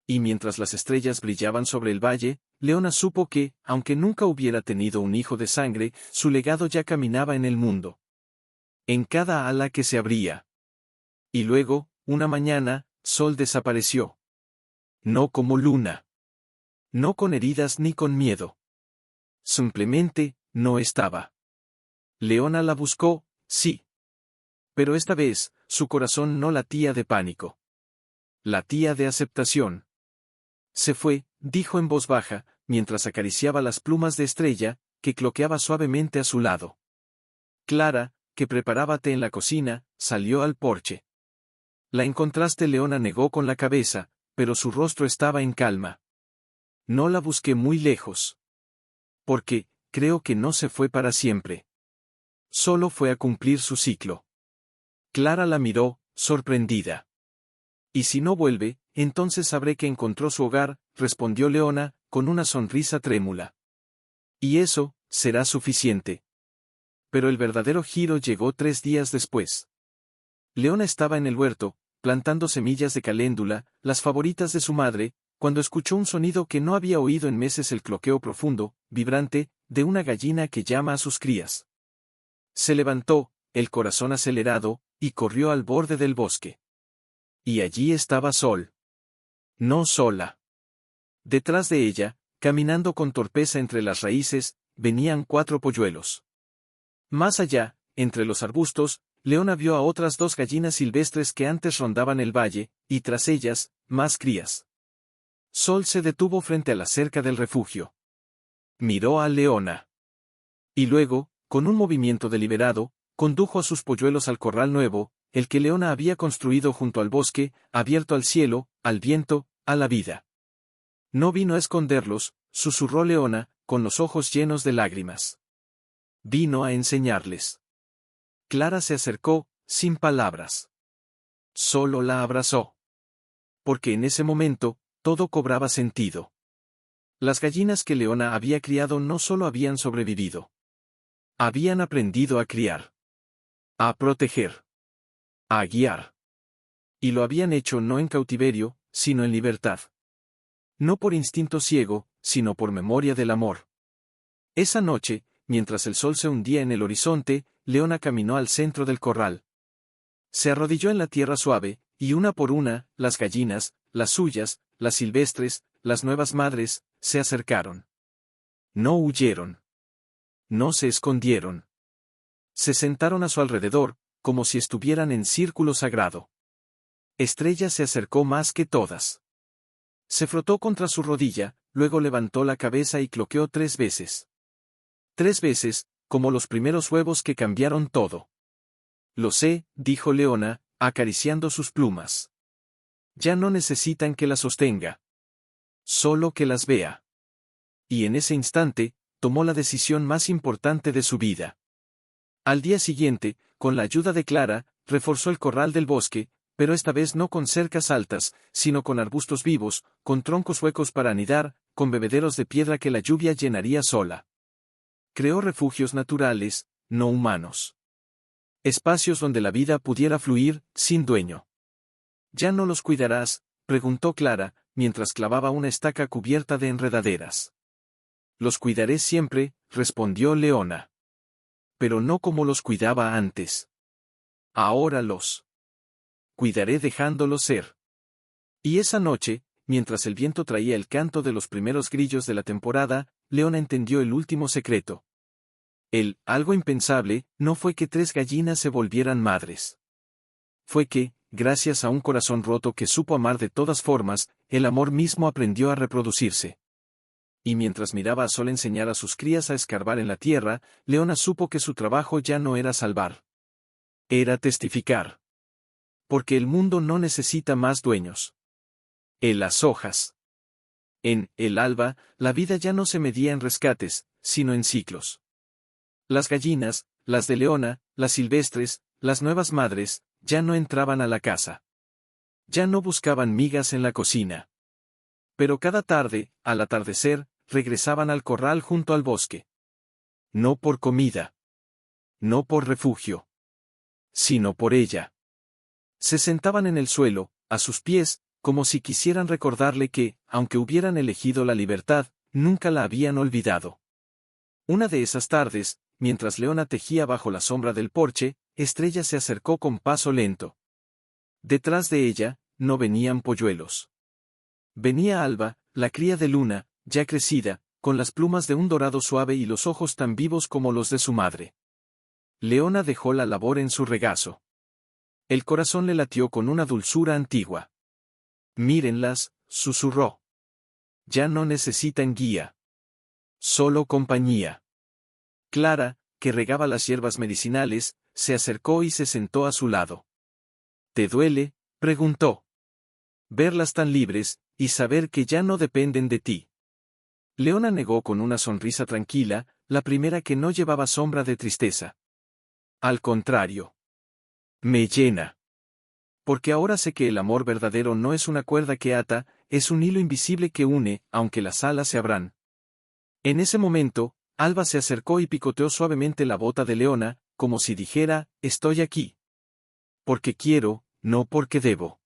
Y mientras las estrellas brillaban sobre el valle, Leona supo que, aunque nunca hubiera tenido un hijo de sangre, su legado ya caminaba en el mundo. En cada ala que se abría. Y luego, una mañana, Sol desapareció. No como Luna. No con heridas ni con miedo. Simplemente, no estaba. Leona la buscó, sí. Pero esta vez, su corazón no latía de pánico. Latía de aceptación. Se fue, dijo en voz baja, mientras acariciaba las plumas de Estrella, que cloqueaba suavemente a su lado. Clara, que preparaba té en la cocina, salió al porche. La encontraste. Leona negó con la cabeza, pero su rostro estaba en calma. No la busqué muy lejos. Porque, creo que no se fue para siempre. Solo fue a cumplir su ciclo. Clara la miró, sorprendida. Y si no vuelve, entonces sabré que encontró su hogar, respondió Leona, con una sonrisa trémula. Y eso, será suficiente. Pero el verdadero giro llegó 3 días después. Leona estaba en el huerto, plantando semillas de caléndula, las favoritas de su madre, cuando escuchó un sonido que no había oído en meses: el cloqueo profundo, vibrante, de una gallina que llama a sus crías. Se levantó, el corazón acelerado, y corrió al borde del bosque. Y allí estaba Sol. No sola. Detrás de ella, caminando con torpeza entre las raíces, venían 4 polluelos. Más allá, entre los arbustos, Leona vio a otras 2 gallinas silvestres que antes rondaban el valle, y tras ellas, más crías. Sol se detuvo frente a la cerca del refugio. Miró a Leona. Y luego, con un movimiento deliberado, condujo a sus polluelos al corral nuevo, el que Leona había construido junto al bosque, abierto al cielo, al viento, a la vida. No vino a esconderlos, susurró Leona, con los ojos llenos de lágrimas. Vino a enseñarles. Clara se acercó, sin palabras. Solo la abrazó. Porque en ese momento, todo cobraba sentido. Las gallinas que Leona había criado no solo habían sobrevivido. Habían aprendido a criar. A proteger. A guiar. Y lo habían hecho no en cautiverio, sino en libertad. No por instinto ciego, sino por memoria del amor. Esa noche, mientras el sol se hundía en el horizonte, Leona caminó al centro del corral. Se arrodilló en la tierra suave, y una por una, las gallinas, las suyas, las silvestres, las nuevas madres, se acercaron. No huyeron. No se escondieron. Se sentaron a su alrededor, como si estuvieran en círculo sagrado. Estrella se acercó más que todas. Se frotó contra su rodilla, luego levantó la cabeza y cloqueó 3 veces. 3 veces, como los primeros huevos que cambiaron todo. Lo sé, dijo Leona, acariciando sus plumas. Ya no necesitan que las sostenga. Solo que las vea. Y en ese instante, tomó la decisión más importante de su vida. Al día siguiente, con la ayuda de Clara, reforzó el corral del bosque, pero esta vez no con cercas altas, sino con arbustos vivos, con troncos huecos para anidar, con bebederos de piedra que la lluvia llenaría sola. Creó refugios naturales, no humanos. Espacios donde la vida pudiera fluir, sin dueño. ¿Ya no los cuidarás?, preguntó Clara, mientras clavaba una estaca cubierta de enredaderas. Los cuidaré siempre, respondió Leona. Pero no como los cuidaba antes. Ahora los cuidaré dejándolos ser. Y esa noche, mientras el viento traía el canto de los primeros grillos de la temporada, Leona entendió el último secreto. Algo impensable, no fue que 3 gallinas se volvieran madres. Fue que, gracias a un corazón roto que supo amar de todas formas, el amor mismo aprendió a reproducirse. Y mientras miraba a Sol enseñar a sus crías a escarbar en la tierra, Leona supo que su trabajo ya no era salvar. Era testificar. Porque el mundo no necesita más dueños. Las hojas. En el alba, la vida ya no se medía en rescates, sino en ciclos. Las gallinas, las de Leona, las silvestres, las nuevas madres, ya no entraban a la casa. Ya no buscaban migas en la cocina. Pero cada tarde, al atardecer, regresaban al corral junto al bosque. No por comida. No por refugio. Sino por ella. Se sentaban en el suelo, a sus pies, como si quisieran recordarle que, aunque hubieran elegido la libertad, nunca la habían olvidado. Una de esas tardes, mientras Leona tejía bajo la sombra del porche, Estrella se acercó con paso lento. Detrás de ella, no venían polluelos. Venía Alba, la cría de Luna, ya crecida, con las plumas de un dorado suave y los ojos tan vivos como los de su madre. Leona dejó la labor en su regazo. El corazón le latió con una dulzura antigua. Mírenlas, susurró. Ya no necesitan guía. Solo compañía. Clara, que regaba las hierbas medicinales, se acercó y se sentó a su lado. ¿Te duele?, preguntó. Verlas tan libres, y saber que ya no dependen de ti. Leona negó con una sonrisa tranquila, la primera que no llevaba sombra de tristeza. Al contrario. Me llena. Porque ahora sé que el amor verdadero no es una cuerda que ata, es un hilo invisible que une, aunque las alas se abran. En ese momento, Alba se acercó y picoteó suavemente la bota de Leona, como si dijera, estoy aquí. Porque quiero, no porque debo.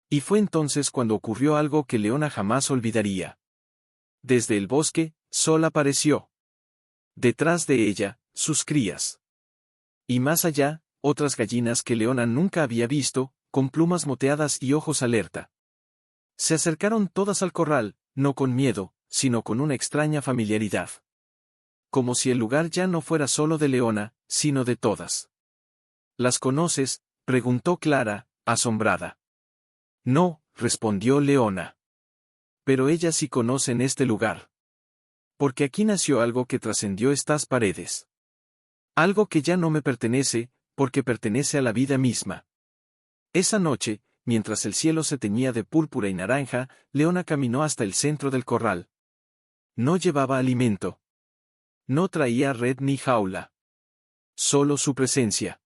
Y fue entonces cuando ocurrió algo que Leona jamás olvidaría. Desde el bosque, Sol apareció. Detrás de ella, sus crías. Y más allá, otras gallinas que Leona nunca había visto, con plumas moteadas y ojos alerta. Se acercaron todas al corral, no con miedo, sino con una extraña familiaridad. Como si el lugar ya no fuera solo de Leona, sino de todas. ¿Las conoces?, preguntó Clara, asombrada. No, respondió Leona. Pero ellas sí conocen este lugar. Porque aquí nació algo que trascendió estas paredes. Algo que ya no me pertenece, porque pertenece a la vida misma. Esa noche, mientras el cielo se teñía de púrpura y naranja, Leona caminó hasta el centro del corral. No llevaba alimento. No traía red ni jaula. Solo su presencia.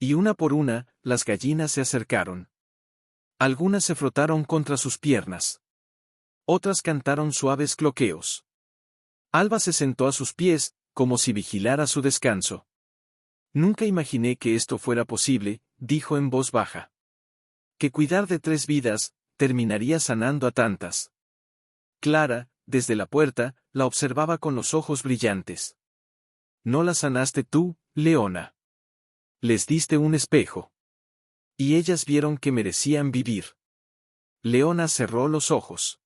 Y una por una, las gallinas se acercaron. Algunas se frotaron contra sus piernas. Otras cantaron suaves cloqueos. Alba se sentó a sus pies, como si vigilara su descanso. Nunca imaginé que esto fuera posible, dijo en voz baja. Que cuidar de 3 vidas, terminaría sanando a tantas. Clara, desde la puerta, la observaba con los ojos brillantes. ¿No la sanaste tú, Leona? Les diste un espejo. Y ellas vieron que merecían vivir. Leona cerró los ojos.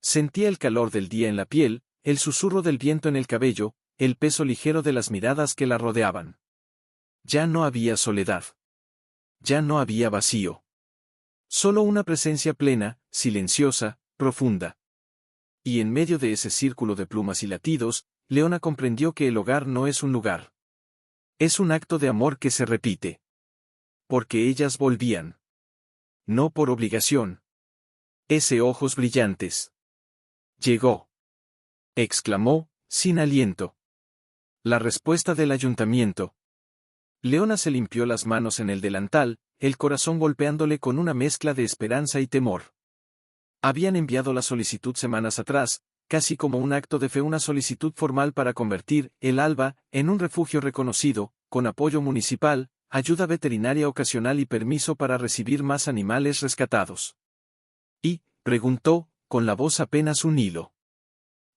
Sentía el calor del día en la piel, el susurro del viento en el cabello, el peso ligero de las miradas que la rodeaban. Ya no había soledad. Ya no había vacío. Solo una presencia plena, silenciosa, profunda. Y en medio de ese círculo de plumas y latidos, Leona comprendió que el hogar no es un lugar. Es un acto de amor que se repite. Porque ellas volvían. No por obligación. Ese ojos brillantes. Llegó. Exclamó, sin aliento. La respuesta del ayuntamiento. Leona se limpió las manos en el delantal, el corazón golpeándole con una mezcla de esperanza y temor. Habían enviado la solicitud semanas atrás, casi como un acto de fe, una solicitud formal para convertir el Alba en un refugio reconocido, con apoyo municipal, ayuda veterinaria ocasional y permiso para recibir más animales rescatados. Y, preguntó, con la voz apenas un hilo.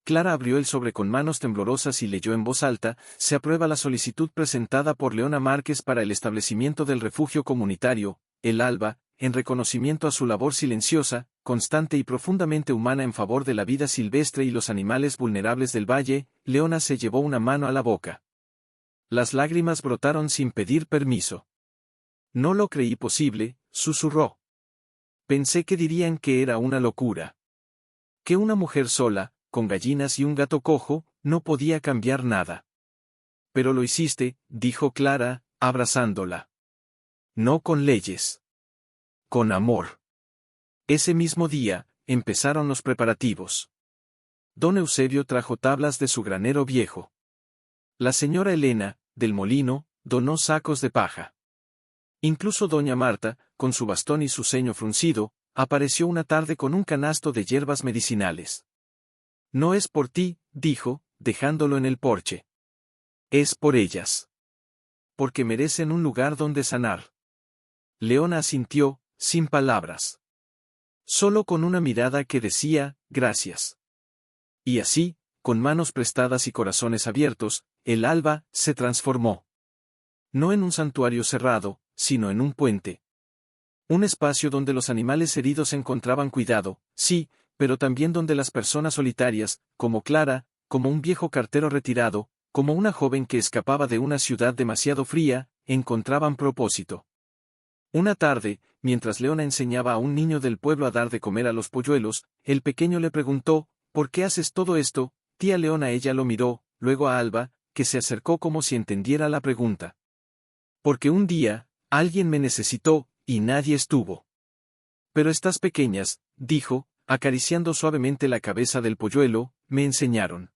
Clara abrió el sobre con manos temblorosas y leyó en voz alta: se aprueba la solicitud presentada por Leona Márquez para el establecimiento del refugio comunitario, el Alba, en reconocimiento a su labor silenciosa, constante y profundamente humana en favor de la vida silvestre y los animales vulnerables del valle. Leona se llevó una mano a la boca. Las lágrimas brotaron sin pedir permiso. No lo creí posible, susurró. Pensé que dirían que era una locura. Que una mujer sola, con gallinas y un gato cojo, no podía cambiar nada. Pero lo hiciste, dijo Clara, abrazándola. No con leyes. Con amor. Ese mismo día, empezaron los preparativos. Don Eusebio trajo tablas de su granero viejo. La señora Elena, del molino, donó sacos de paja. Incluso doña Marta, con su bastón y su ceño fruncido, apareció una tarde con un canasto de hierbas medicinales. No es por ti, dijo, dejándolo en el porche. Es por ellas. Porque merecen un lugar donde sanar. Leona asintió, sin palabras. Solo con una mirada que decía, gracias. Y así, con manos prestadas y corazones abiertos, el Alba se transformó. No en un santuario cerrado, sino en un puente. Un espacio donde los animales heridos encontraban cuidado, sí, pero también donde las personas solitarias, como Clara, como un viejo cartero retirado, como una joven que escapaba de una ciudad demasiado fría, encontraban propósito. Una tarde, mientras Leona enseñaba a un niño del pueblo a dar de comer a los polluelos, el pequeño le preguntó: ¿por qué haces todo esto, tía Leona? Ella lo miró, luego a Alba, que se acercó como si entendiera la pregunta. Porque un día, alguien me necesitó, y nadie estuvo. Pero estas pequeñas, dijo, acariciando suavemente la cabeza del polluelo, me enseñaron.